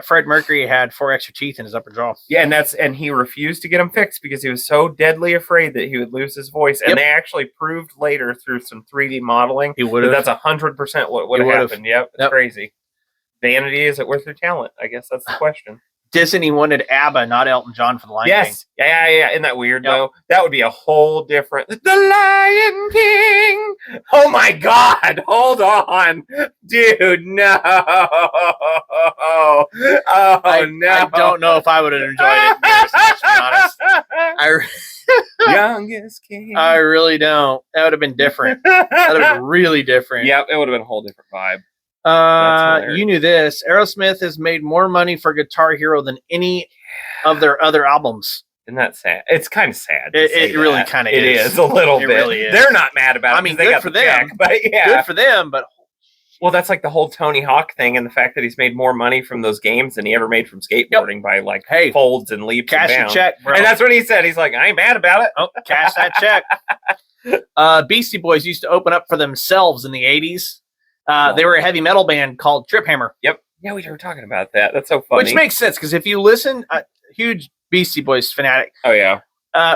Fred Mercury had 4 extra teeth in his upper jaw.
Yeah, and he refused to get them fixed because he was so deadly afraid that he would lose his voice. And they actually proved later through some 3D modeling that's 100% what would have happened. Yep, it's crazy. Vanity, is it worth your talent? I guess that's the question.
Disney wanted ABBA, not Elton John, for the Lion King.
Yes. Yeah. Isn't that weird, though? That would be a whole different... The Lion King! Oh, my God! Hold on! Dude, no! Oh, no!
I don't know if I would have enjoyed it, to be honest.
Youngest King.
I really don't. That would have been different. That would have been really different.
Yep, it would have been a whole different vibe.
You knew this. Aerosmith has made more money for Guitar Hero than any of their other albums.
Isn't that sad? It's kind of sad.
It really kind of is.
It is a little bit.
Really is.
They're not mad about it.
I mean, good for them.
But yeah,
good for them. But
that's like the whole Tony Hawk thing, and the fact that he's made more money from those games than he ever made from skateboarding by folds and leaps.
Cash
and
your check, bro.
And that's what he said. He's like, I ain't mad about it.
Oh, cash that check. Beastie Boys used to open up for themselves in the 80s. They were a heavy metal band called Trip Hammer.
Yep. Yeah, we were talking about that. That's so funny.
Which makes sense because if you listen, huge Beastie Boys fanatic.
Oh yeah.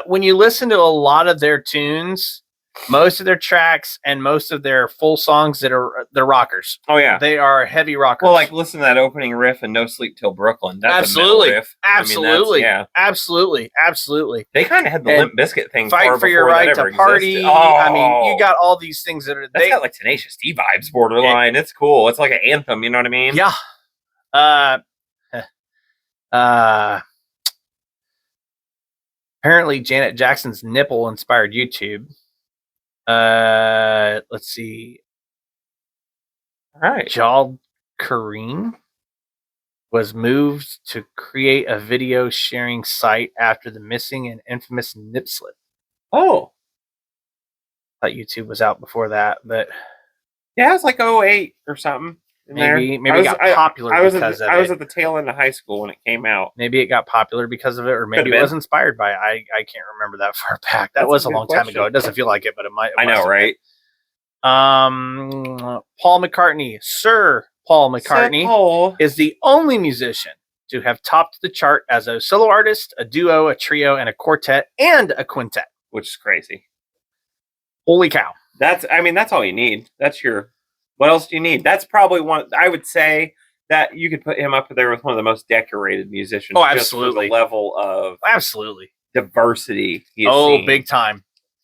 When you listen to a lot of their tunes, most of their tracks and most of their full songs they're rockers.
Oh yeah.
They are heavy rockers.
Well, like listen to that opening riff and No Sleep Till Brooklyn. That's
absolutely.
A metal riff.
Absolutely.
They kind of had the Limp Bizkit thing.
Fight for your right to party.
Oh.
I mean, you got all these things that are.
That's got like Tenacious D vibes borderline. It's cool. It's like an anthem. You know what I mean?
Yeah. Apparently, Janet Jackson's nipple inspired YouTube. Let's see.
All right.
Jal Kareem was moved to create a video sharing site after the missing and infamous nip slip.
Oh.
I thought YouTube was out before that, but
yeah, it's like 08 or something.
Maybe it got popular because of it.
I was at the tail end of high school when it came out.
Maybe it got popular because of it, or maybe it was inspired by it. I can't remember that far back. That was a long time ago. It doesn't feel like it, but it might.
I know, right?
Paul McCartney, Sir Paul McCartney, is the only musician to have topped the chart as a solo artist, a duo, a trio, and a quartet, and a quintet.
Which is crazy.
Holy cow.
That's all you need. That's your... What else do you need? That's probably one... I would say that you could put him up there with one of the most decorated musicians.
Oh, absolutely.
Just for the level of...
Absolutely.
Diversity he's
seen.
Oh,
big time.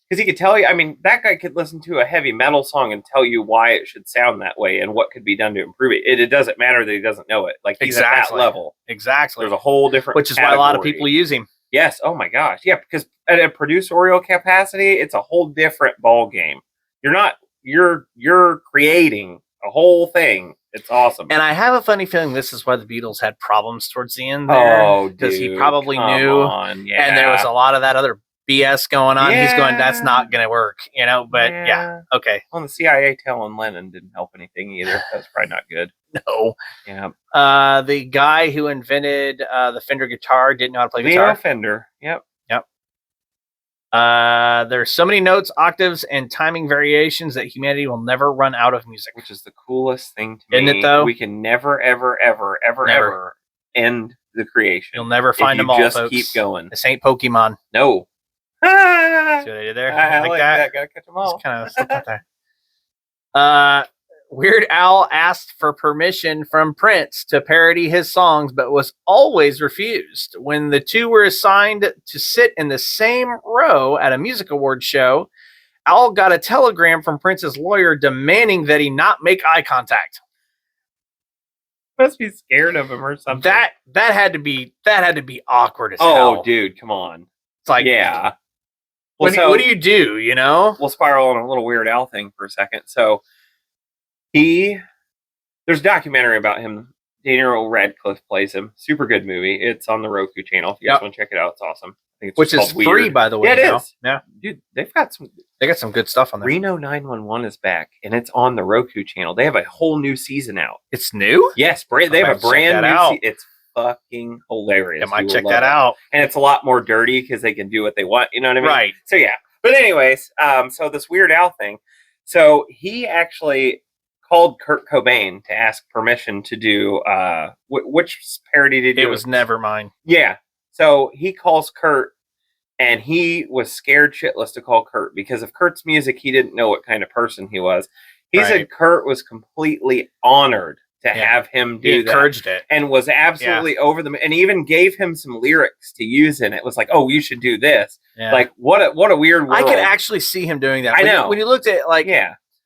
Because he could tell you... I mean, that guy could listen to a heavy metal song and tell you why it should sound that way and what could be done to improve it. It doesn't matter that he doesn't know it. Like, he's at that level.
Exactly.
There's a whole different
Which is why a lot of people use him.
Yes. Oh, my gosh. Yeah, because at a producerial capacity, it's a whole different ball game. You're creating a whole thing. It's awesome.
And I have a funny feeling this is why the Beatles had problems towards the end there.
Oh,
because he probably knew. And there was a lot of that other BS going on. Yeah. He's going, that's not going to work, But yeah. Okay.
Well, the CIA telling Lennon didn't help anything either. That's probably not good.
No.
Yeah.
The guy who invented the Fender guitar didn't know how to play guitar.
Leo Fender. Yep.
There's so many notes, octaves, and timing variations that humanity will never run out of music.
Which is the coolest thing to me.
Isn't it, though?
We can never, ever, ever, ever, ever end the creation.
You'll never find them all,
just
folks.
Keep going.
This ain't Pokemon.
No.
See what I did there?
I like that. Gotta catch them all.
Just kind of slipped out there. Weird Al asked for permission from Prince to parody his songs, but was always refused. When the two were assigned to sit in the same row at a music award show, Al got a telegram from Prince's lawyer demanding that he not make eye contact.
Must be scared of him or something.
That had to be awkward as hell.
Oh, dude, come on.
It's like,
yeah.
Well, what do you do?
We'll spiral on a little Weird Al thing for a second. So there's a documentary about him. Daniel Radcliffe plays him. Super good movie. It's on the Roku channel. If you guys want to check it out, it's awesome. I think it's
which is free, by the way.
Yeah, it is.
Yeah,
dude, they got some
good stuff on there.
Reno 911 is back, and it's on the Roku channel. They have a whole new season out.
It's new?
Yes, they have a brand new season. It's fucking hilarious.
I might check that out.
And it's a lot more dirty because they can do what they want. You know what I mean?
Right.
So yeah. But anyways, so this Weird Al thing. So he actually called Kurt Cobain to ask permission to do which parody did he do?
It was Nevermind.
Yeah. So he calls Kurt, and he was scared shitless to call Kurt because of Kurt's music. He didn't know what kind of person he was. He said Kurt was completely honored to have him do that. He
encouraged it.
And was absolutely over them, and even gave him some lyrics to use in it. It was like, oh, you should do this. Yeah. Like, what a weird world.
I could actually see him doing that.
I know.
When you looked at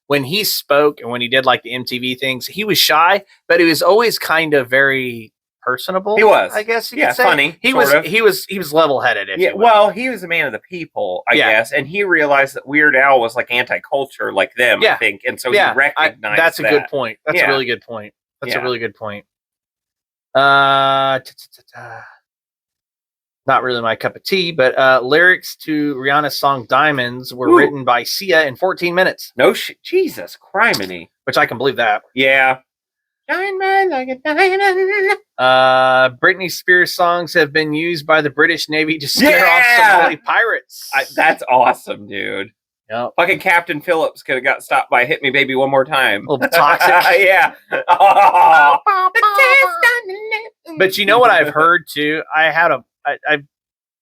when he spoke and when he did like the MTV things, he was shy, but he was always kind of very personable.
He was,
I guess you could say.
Funny.
He was level headed.
Yeah, well, he was a man of the people, I guess, and he realized that Weird Al was like anti-culture, like them, I think, and so he recognized
that's a good point. That's a really good point. That's a really good point. Not really my cup of tea, but lyrics to Rihanna's song "Diamonds" were written by Sia in 14 minutes.
No shit, Jesus, criminy!
Which I can believe that.
Yeah. Diamond like a diamond.
Britney Spears songs have been used by the British Navy to scare off Somali pirates.
That's awesome, dude.
Yep.
Fucking Captain Phillips could have got stopped by "Hit Me, Baby, One More Time."
A little toxic.
Yeah.
Oh. But you know what I've heard too? I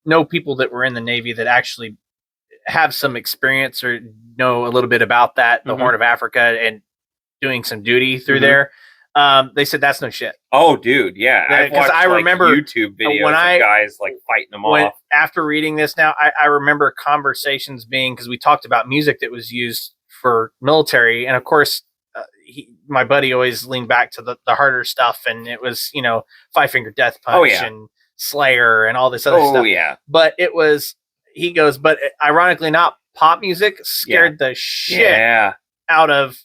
know people that were in the Navy that actually have some experience or know a little bit about that, the Horn of Africa, and doing some duty through there. They said that's no shit.
Oh, dude, yeah.
Because I remember
YouTube videos of guys like fighting them off.
After reading this now, I remember conversations being, because we talked about music that was used for military, and of course, my buddy always leaned back to the harder stuff, and it was, Five Finger Death Punch and Slayer and all this other stuff.
Oh, yeah.
But it was, he goes, but ironically not, pop music scared the shit out of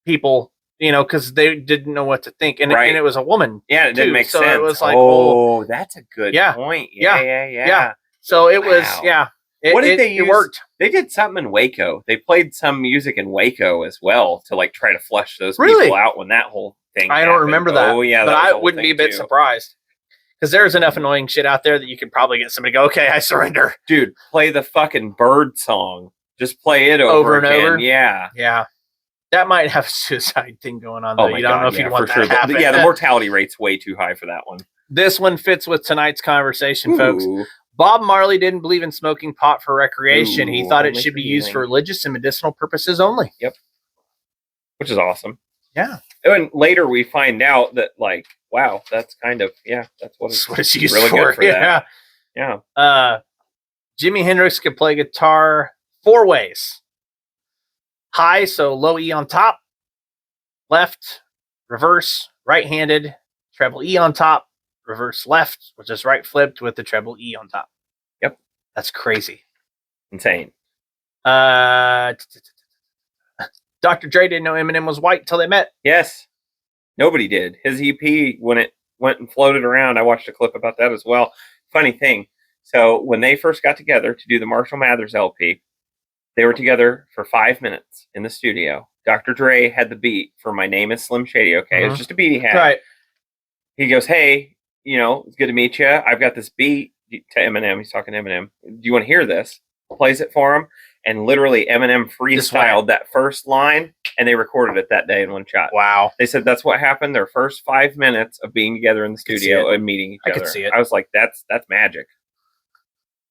people, because they didn't know what to think. And it was a woman.
Yeah, it didn't make sense.
So it was like,
that's a good point.
Yeah. So it was,
What did they use?
It worked.
They did something in Waco. They played some music in Waco as well to like try to flush those people out when that whole thing happened.
Don't remember that.
Oh, yeah.
But I wouldn't be a bit surprised. Because there's enough annoying shit out there that you could probably get somebody to go, okay, I surrender.
Dude, play the fucking Bird song. Just play it over and over. Yeah.
Yeah. That might have a suicide thing going on, though.
I don't know if you'd want that to happen. The mortality rate's way too high for that one.
This one fits with tonight's conversation, folks. Bob Marley didn't believe in smoking pot for recreation. He thought it should be used for religious and medicinal purposes only.
Yep. Which is awesome.
Yeah.
And later we find out that, like, wow, that's kind of, that's what it's used really for. Good for that.
Yeah. Jimi Hendrix could play guitar 4 ways. High, so low E on top. Left, reverse, right-handed, treble E on top. Reverse left, which is right flipped with the treble E on top.
Yep.
That's crazy.
Insane.
Dr. Dre didn't know Eminem was white until they met.
Yes. Nobody did. His EP, when it went and floated around, I watched a clip about that as well. Funny thing. So when they first got together to do the Marshall Mathers LP, they were together for 5 minutes in the studio. Dr. Dre had the beat for My Name is Slim Shady, okay? It was just a beat he had.
Right.
He goes, hey, it's good to meet you. I've got this beat to Eminem. He's talking to Eminem. Do you want to hear this? Plays it for him. And literally Eminem freestyled that first line, and they recorded it that day in one shot.
Wow.
They said that's what happened their first 5 minutes of being together in the studio and meeting each other. I could see it. I was like, that's magic.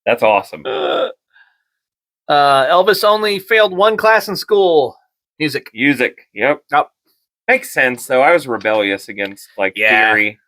That's awesome.
Elvis only failed 1 class in school. Music.
Yep. Makes sense, though. I was rebellious against, theory.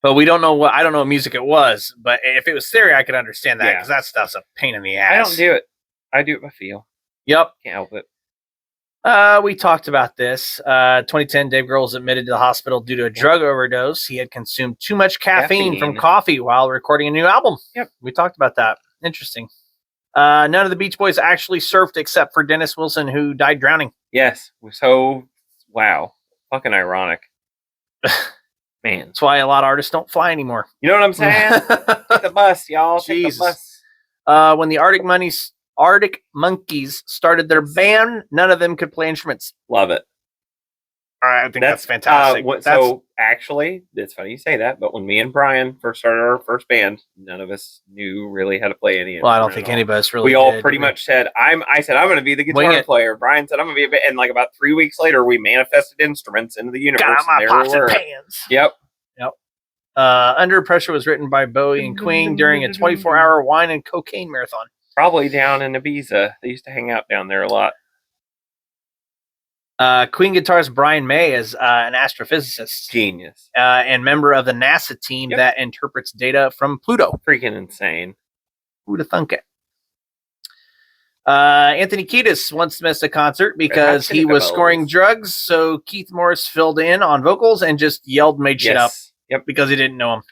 But I don't know what music it was. But if it was theory, I could understand that, because that stuff's a pain in the ass.
I don't do it. I do it by feel.
Yep.
Can't help it.
We talked about this. 2010, Dave Grohl was admitted to the hospital due to a drug overdose. He had consumed too much caffeine from coffee while recording a new album.
Yep.
We talked about that. Interesting. None of the Beach Boys actually surfed except for Dennis Wilson, who died drowning.
Yes. So, wow. Fucking ironic. Man.
That's why a lot of artists don't fly anymore.
You know what I'm saying? Take the bus, y'all. Jesus. Take the
bus. When the Arctic Monkeys started their band, none of them could play instruments.
Love it.
I think that's fantastic.
So actually, it's funny you say that, but when me and Brian first started our first band, none of us knew really how to play any.
Well, I don't think any of us really.
We all pretty much said, I said I'm going to be the guitar player. Brian said I'm going to be and like about 3 weeks later, we manifested instruments into the universe.
Got out my pots and pans.
Yep.
Under Pressure was written by Bowie and Queen during a 24-hour wine and cocaine marathon.
Probably down in Ibiza. They used to hang out down there a lot.
Queen guitarist Brian May is an astrophysicist.
Genius.
And member of the NASA team that interprets data from Pluto.
Freaking insane.
Who'd have thunk it? Anthony Kiedis once missed a concert because he was scoring drugs, so Keith Morris filled in on vocals and just yelled, made shit up.
Yep.
Because he didn't know him.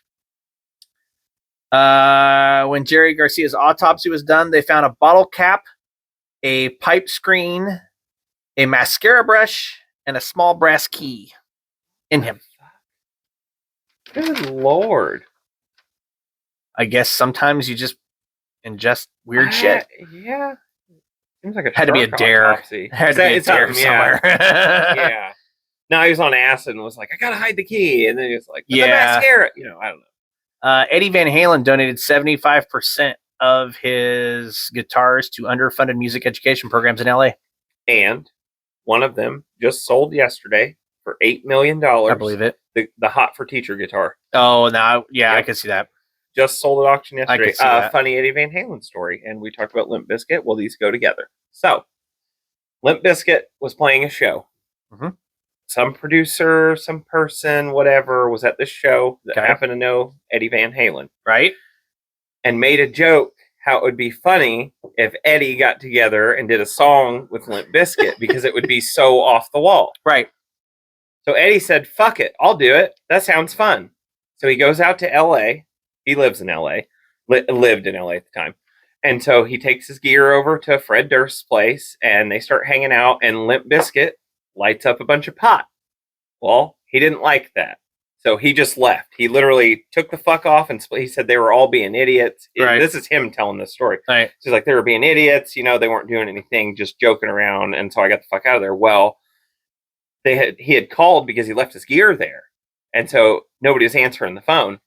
When Jerry Garcia's autopsy was done, they found a bottle cap, a pipe screen, a mascara brush, and a small brass key in him.
Good Lord.
I guess sometimes you just ingest weird shit.
Yeah. Seems like
had to be a dare. Had to be a dare somewhere.
Yeah. No, he was on acid and was like, I gotta hide the key. And then he was like, the mascara. I don't know.
Eddie Van Halen donated 75% of his guitars to underfunded music education programs in LA.
And one of them just sold yesterday for $8 million.
I believe it.
The Hot for Teacher guitar.
Oh, no. Yeah, I can see that.
Just sold at auction yesterday.
I can see that.
Funny Eddie Van Halen story. And we talked about Limp Bizkit. Well, these go together. So, Limp Bizkit was playing a show.
Mm-hmm.
Some producer, some person, whatever, was at this show that happened to know Eddie Van Halen.
Right.
And made a joke how it would be funny if Eddie got together and did a song with Limp Bizkit because it would be so off the wall.
Right.
So Eddie said, fuck it, I'll do it. That sounds fun. So he goes out to L.A. He lives in L.A. Lived in L.A. at the time. And so he takes his gear over to Fred Durst's place, and they start hanging out, and Limp Bizkit lights up a bunch of pot. Well, he didn't like that. So he just left. He literally took the fuck off, and he said they were all being idiots.
Right.
This is him telling this story.
Right.
So he's like, they were being idiots. You know, they weren't doing anything, just joking around. And so I got the fuck out of there. Well, he had called because he left his gear there. And so nobody was answering the phone.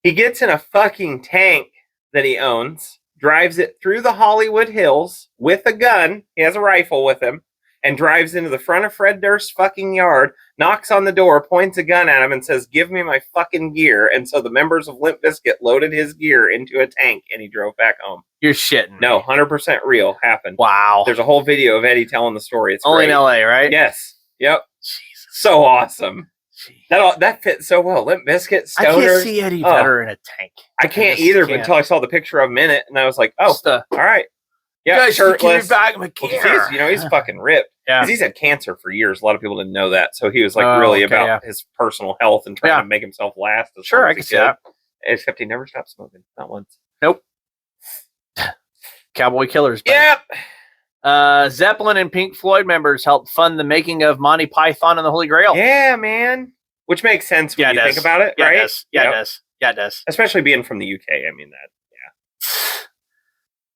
He gets in a fucking tank that he owns, drives it through the Hollywood Hills with a gun. He has a rifle with him, and drives into the front of Fred Durst's fucking yard, knocks on the door, points a gun at him, and says, "Give me my fucking gear." And so the members of Limp Bizkit loaded his gear into a tank, and he drove back home.
You're shitting.
No, 100% real. Happened.
Wow.
There's a whole video of Eddie telling the story. It's
only
great.
in LA, right?
Yes. Yep.
Jesus.
So awesome. That fits so well. Limp Bizkit, Stoner.
I can't see Eddie Vedder in a tank.
I can't either until I saw the picture of him in it, and I was like, "Oh, all right, yeah,
guys,
shirtless."
Back my gear.
He's fucking ripped.
Yeah,
because he's had cancer for years. A lot of people didn't know that, so he was like really about his personal health and trying to make himself last.
Sure, I can see that.
Except he never stopped smoking, not once.
Nope. Cowboy Killers. Buddy.
Yep.
Zeppelin and Pink Floyd members helped fund the making of Monty Python and the Holy Grail.
Yeah, man. Which makes sense when you think about it, right?
It does. Yeah, it does. Yeah, it does.
Especially being from the UK. I mean,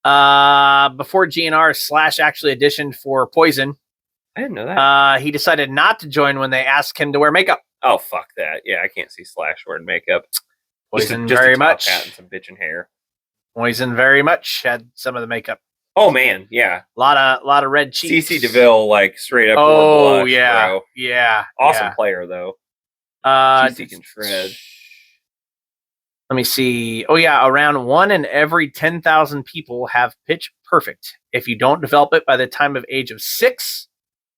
that,
before GNR, Slash actually auditioned for Poison.
I didn't know that.
He decided not to join when they asked him to wear makeup.
Oh, fuck that. Yeah, I can't see Slash wearing makeup.
Poison
just
very
a top
much.
Hat and some bitchin' hair.
Poison very much had some of the makeup.
Oh man, yeah.
A lot of red cheeks.
CC DeVille, like straight up.
Oh
blush,
yeah,
bro.
yeah.
Awesome player though. CC can shred.
Let me see. Oh yeah, around 1 in every 10,000 people have pitch perfect. If you don't develop it by the time of age of 6,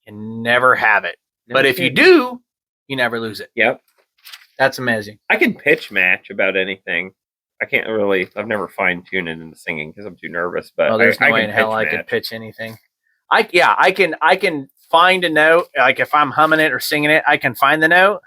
you never have it. But if you do, you never lose it.
Yep.
That's amazing.
I can pitch match about anything. I can't really. I've never fine tuned it into singing because I'm too nervous. But
there's no way in hell I could pitch anything. I can find a note. Like if I'm humming it or singing it, I can find the note,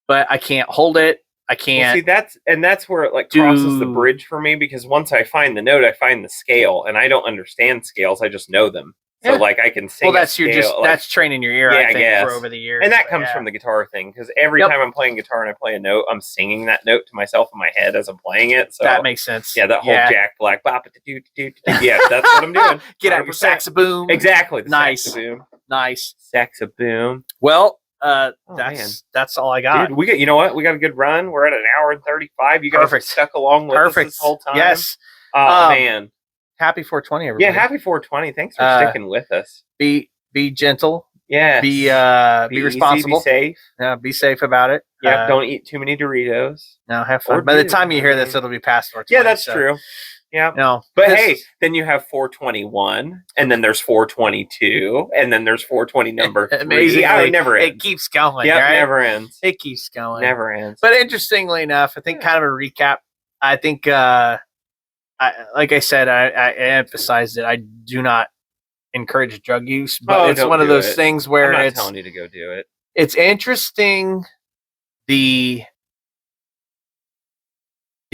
but I can't hold it. I can't.
Well, see, that's where it like crosses the bridge for me, because once I find the note, I find the scale, and I don't understand scales. I just know them. So like I can sing.
Well, that's that's training your ear. I think for over the years,
and that comes from the guitar thing, because every time I'm playing guitar and I play a note, I'm singing that note to myself in my head as I'm playing it. So
that makes sense.
Yeah, that whole Jack Black bop. Yeah, that's what I'm doing.
Get out your saxoboom.
Exactly.
Nice.
Saxoboom.
Nice.
Saxoboom.
Well, that's all I got.
Dude, we got. You know what? We got a good run. We're at an hour and 35. You guys stuck along with us this whole time.
Yes.
Oh man.
Happy 420, everybody.
Yeah, happy 420. Thanks for sticking with us.
Be gentle.
Yeah.
Be responsible.
Easy, be safe.
Be safe about it.
Yeah. Don't eat too many Doritos.
No, have fun. By the time you hear this, it'll be past 420.
Yeah, that's true. Yeah.
No.
But hey, then you have 421, and then there's 422, and then there's 420 number 3.
Amazing.
It never ends.
It keeps going.
Yeah,
right?
Never ends.
It keeps going.
Never ends.
But interestingly enough, I think kind of a recap. I think like I said, I emphasized it. I do not encourage drug use, but it's one of those things where
I'm not telling you to go do it.
It's interesting the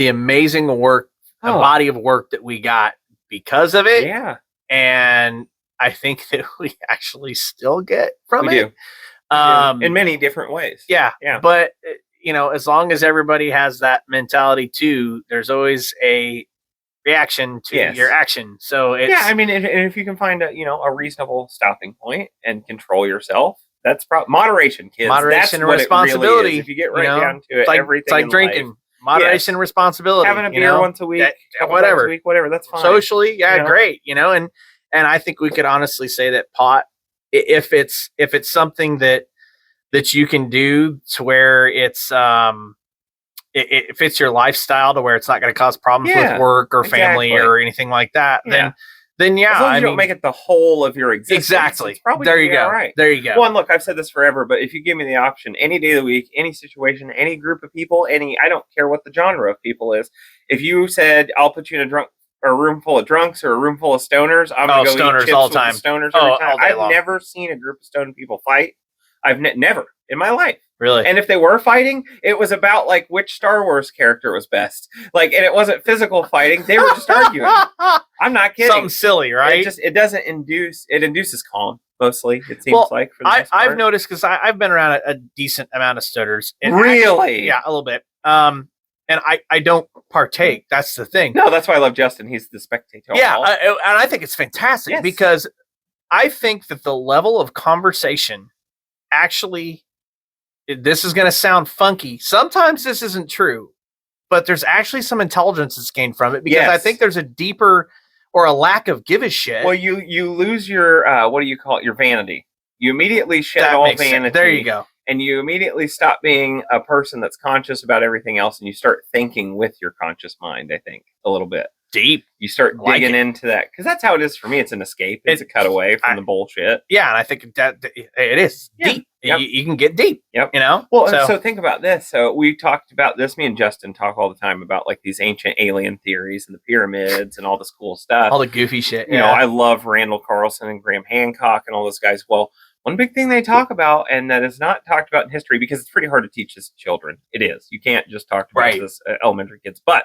amazing work, the body of work that we got because of it.
Yeah,
and I think that we actually still get from
it.
We do.
In many different ways.
Yeah. But as long as everybody has that mentality too, there's always a reaction to your action. So it's,
I mean, and if you can find a reasonable stopping point and control yourself, that's moderation, kids.
Moderation and responsibility.
It really is. If you get right down to it,
it's like drinking.
Life,
moderation, responsibility.
Having a beer once a week,
whatever,
that's fine.
Socially, great. And I think we could honestly say that pot, if it's something that you can do to where it's it fits your lifestyle to where it's not going to cause problems with work or family or anything like that, then
as long as you don't make it the whole of your existence.
Exactly.
Probably
there you go.
Right.
There you go.
Well, and look, I've said this forever, but if you give me the option, any day of the week, any situation, any group of people, I don't care what the genre of people is. If you said, I'll put you in a room full of drunks or a room full of stoners, I'm going to go
stoners
eat chips
all
with the
time.
Stoners every time.
All day
I've
long.
never seen a group of stoned people fight. I've never. in my life.
Really?
And if they were fighting, it was about like which Star Wars character was best. Like, and it wasn't physical fighting. They were just arguing. I'm not kidding.
Something silly, right?
It doesn't induce, it induces calm mostly, it seems like. For the most part.
I've noticed because I've been around a decent amount of stutters.
Really?
Actually, yeah, a little bit. And I don't partake. That's the thing.
No, that's why I love Justin. He's the spectator.
Yeah, and I think it's fantastic because I think that the level of conversation actually, this is going to sound funky. Sometimes this isn't true, but there's actually some intelligence that's gained from it because I think there's a deeper or a lack of give a shit.
Well, you lose your, what do you call it? Your vanity. You immediately shed all vanity.
Sense. There you go.
And you immediately stop being a person that's conscious about everything else, and you start thinking with your conscious mind, I think, a little bit.
Deep.
You start digging into that, because that's how it is for me. It's an escape. It's a cutaway from the bullshit.
Yeah, and I think that it is deep.
Yep.
You can get deep.
Yep.
You know?
Well, so think about this. So we talked about this. Me and Justin talk all the time about like these ancient alien theories and the pyramids and all this cool stuff.
All the goofy shit.
You know, I love Randall Carlson and Graham Hancock and all those guys. Well, one big thing they talk about, and that is not talked about in history because it's pretty hard to teach this to children. It is. You can't just talk about this elementary kids. But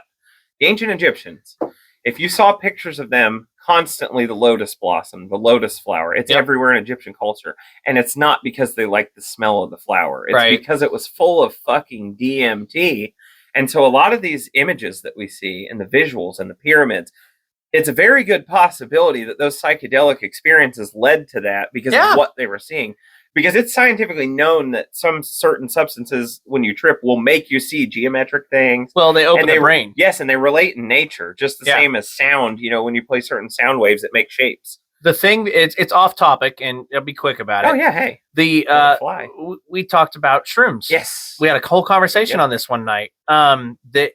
the ancient Egyptians, if you saw pictures of them, constantly the lotus blossom, the lotus flower, it's everywhere in Egyptian culture. And it's not because they like the smell of the flower. It's because it was full of fucking DMT. And so a lot of these images that we see and the visuals and the pyramids, it's a very good possibility that those psychedelic experiences led to that because of what they were seeing. Because it's scientifically known that some certain substances, when you trip, will make you see geometric things.
Well, they open the brain.
Yes, and they relate in nature, just the same as sound. You know, when you play certain sound waves, it makes shapes.
The thing, it's off topic, and I'll be quick about it.
Oh, yeah, hey.
We talked about shrooms.
Yes.
We had a whole conversation on this one night. The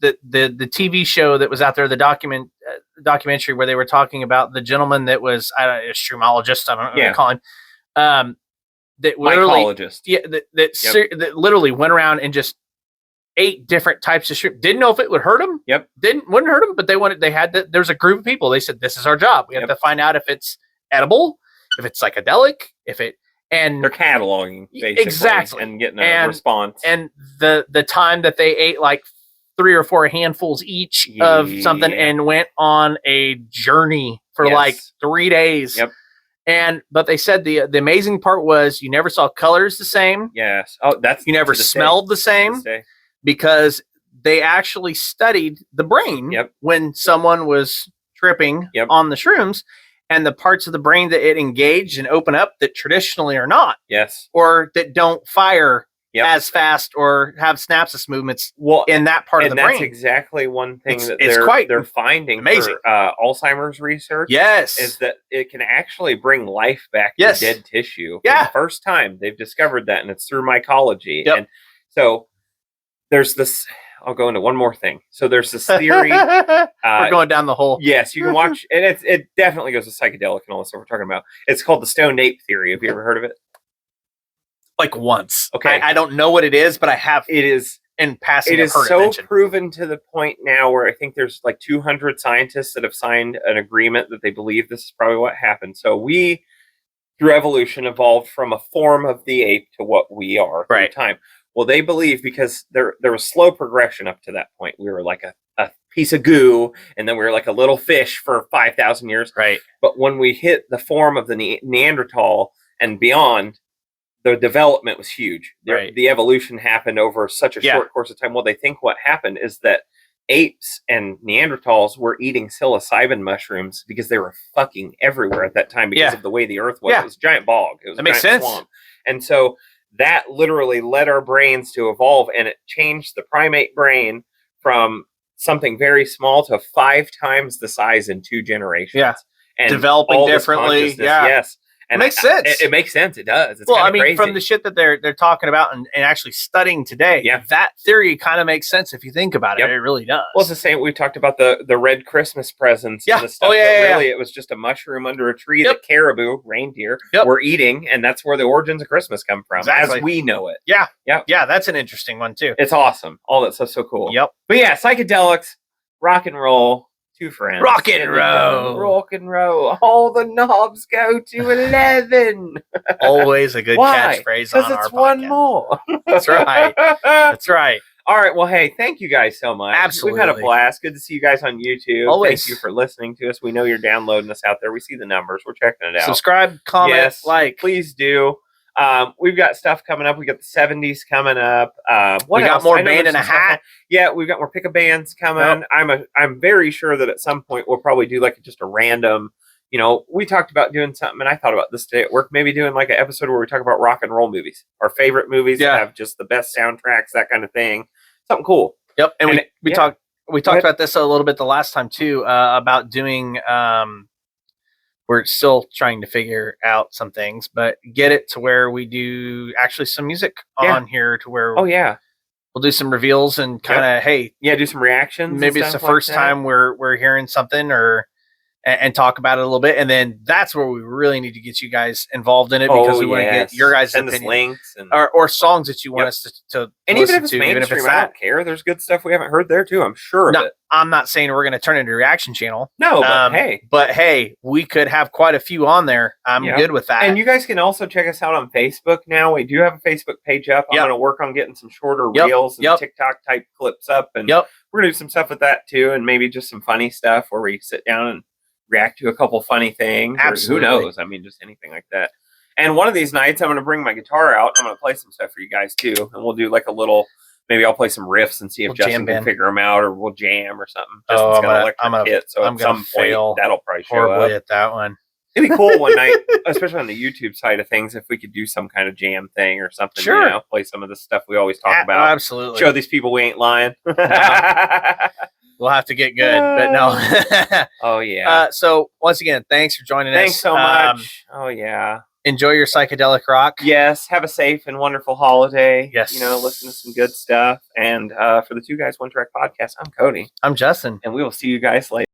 TV show that was out there, the documentary where they were talking about the gentleman that was a shroomologist, I don't know what to call him, that literally,
mycologist.
That literally went around and just ate different types of shroom. Didn't know if it would hurt them. Wouldn't hurt them, but there's a group of people. They said, this is our job. We have to find out if it's edible, if it's psychedelic, and
they're cataloging basically and getting a response. And
the time that they ate like 3 or 4 handfuls each of something and went on a journey for like 3 days. But they said the amazing part was you never saw colors the same.
Yes. Oh, you
never smelled the same because they actually studied the brain when someone was tripping on the shrooms and the parts of the brain that it engaged and open up that traditionally are not.
Yes.
Or that don't fire as fast or have synapses movements in that part of the brain.
And that's exactly one thing they're finding
amazing.
For Alzheimer's research.
Yes.
Is that it can actually bring life back to dead tissue. For the first time they've discovered that, and it's through mycology. And so there's this, I'll go into one more thing. So there's this theory.
We're going down the hole.
Yes, you can watch, and it definitely goes to psychedelic and all this stuff we're talking about. It's called the stoned ape theory. Have you ever heard of it?
Like once.
Okay.
I don't know what it is, but I have.
It is
in passing.
It is so proven to the point now where I think there's like 200 scientists that have signed an agreement that they believe this is probably what happened. So we, through evolution, evolved from a form of the ape to what we are through time. Well, they believe because there was slow progression up to that point. We were like a piece of goo, and then we were like a little fish for 5,000 years.
Right.
But when we hit the form of the Neanderthal and beyond, the development was huge. The evolution happened over such a short course of time. Well, they think what happened is that apes and Neanderthals were eating psilocybin mushrooms because they were fucking everywhere at that time because of the way the earth was. It was a giant bog. It was a giant swamp. And so that literally led our brains to evolve, and it changed the primate brain from something very small to 5 times the size in 2 generations.
Yeah.
And
developing differently.
Yes. And
it makes sense.
It makes sense. It does. It's
crazy. From the shit that they're talking about and actually studying today, that theory kind of makes sense if you think about it. It really does.
Well, it's the same. We talked about the red Christmas presents. And the stuff really, it was just a mushroom under a tree that caribou, reindeer, were eating, and that's where the origins of Christmas come from, as we know it.
Yeah. That's an interesting one too.
It's awesome. All that stuff's so cool.
Yep.
But yeah, psychedelics, rock and roll, Two friends.
Rock and roll.
Rock and roll. All the knobs go to 11.
Always a good
Why?
catchphrase on
Because
our
it's one
podcast.
more.
That's right. That's right.
All right. Well, hey, thank you guys so much.
Absolutely.
We've had a blast. Good to see you guys on YouTube.
Always.
Thank you for listening to us. We know you're downloading us out there. We see the numbers. We're checking it out.
Subscribe, comment,
Yes,
like.
Please do. We've got stuff coming up. We got the 70s coming up.
We got more band in a hat.
Yeah, we've got more pick a bands coming.
Yep.
I'm very sure that at some point we'll probably do like just a random. You know, we talked about doing something, and I thought about this today at work. Maybe doing like an episode where we talk about rock and roll movies, our favorite movies that have just the best soundtracks, that kind of thing. Something cool.
Yep, and we talked about this a little bit the last time too, about doing. We're still trying to figure out some things, but get it to where we do actually some music on here to where we'll do some reveals and kind of
do some reactions.
Maybe it's the first time we're hearing something and talk about it a little bit, and then that's where we really need to get you guys involved in it because we want to get your guys'
send
opinion.
Us links and
or songs that you want us to
and
listen
even if it's
to,
mainstream, I don't care. There's good stuff we haven't heard there too. I'm sure of it.
I'm not saying we're going to turn it into a reaction channel.
No, but
hey, we could have quite a few on there. I'm good with that.
And you guys can also check us out on Facebook now. We do have a Facebook page up. I'm going to work on getting some shorter reels and TikTok type clips up, and we're going to do some stuff with that too, and maybe just some funny stuff where we sit down and react to a couple funny things.
Absolutely.
Who knows? I mean, just anything like that. And one of these nights, I'm going to bring my guitar out. I'm going to play some stuff for you guys too, and we'll do like a little. Maybe I'll play some riffs and see if Justin can figure them out, or we'll jam or something. Justin's got an electric kit, so at some point that'll probably show
horribly
up.
At that one.
It'd be cool one night, especially on the YouTube side of things, if we could do some kind of jam thing or something.
Sure.
You know, play some of the stuff we always talk about.
Absolutely.
Show these people we ain't lying.
We'll have to get good, but no.
Oh, yeah.
So, once again, thanks for joining us.
Thanks so much. Oh, yeah.
Enjoy your psychedelic rock.
Yes. Have a safe and wonderful holiday.
Yes.
You know, listen to some good stuff. And for the Two Guys, One Track podcast, I'm Cody.
I'm Justin.
And we will see you guys later.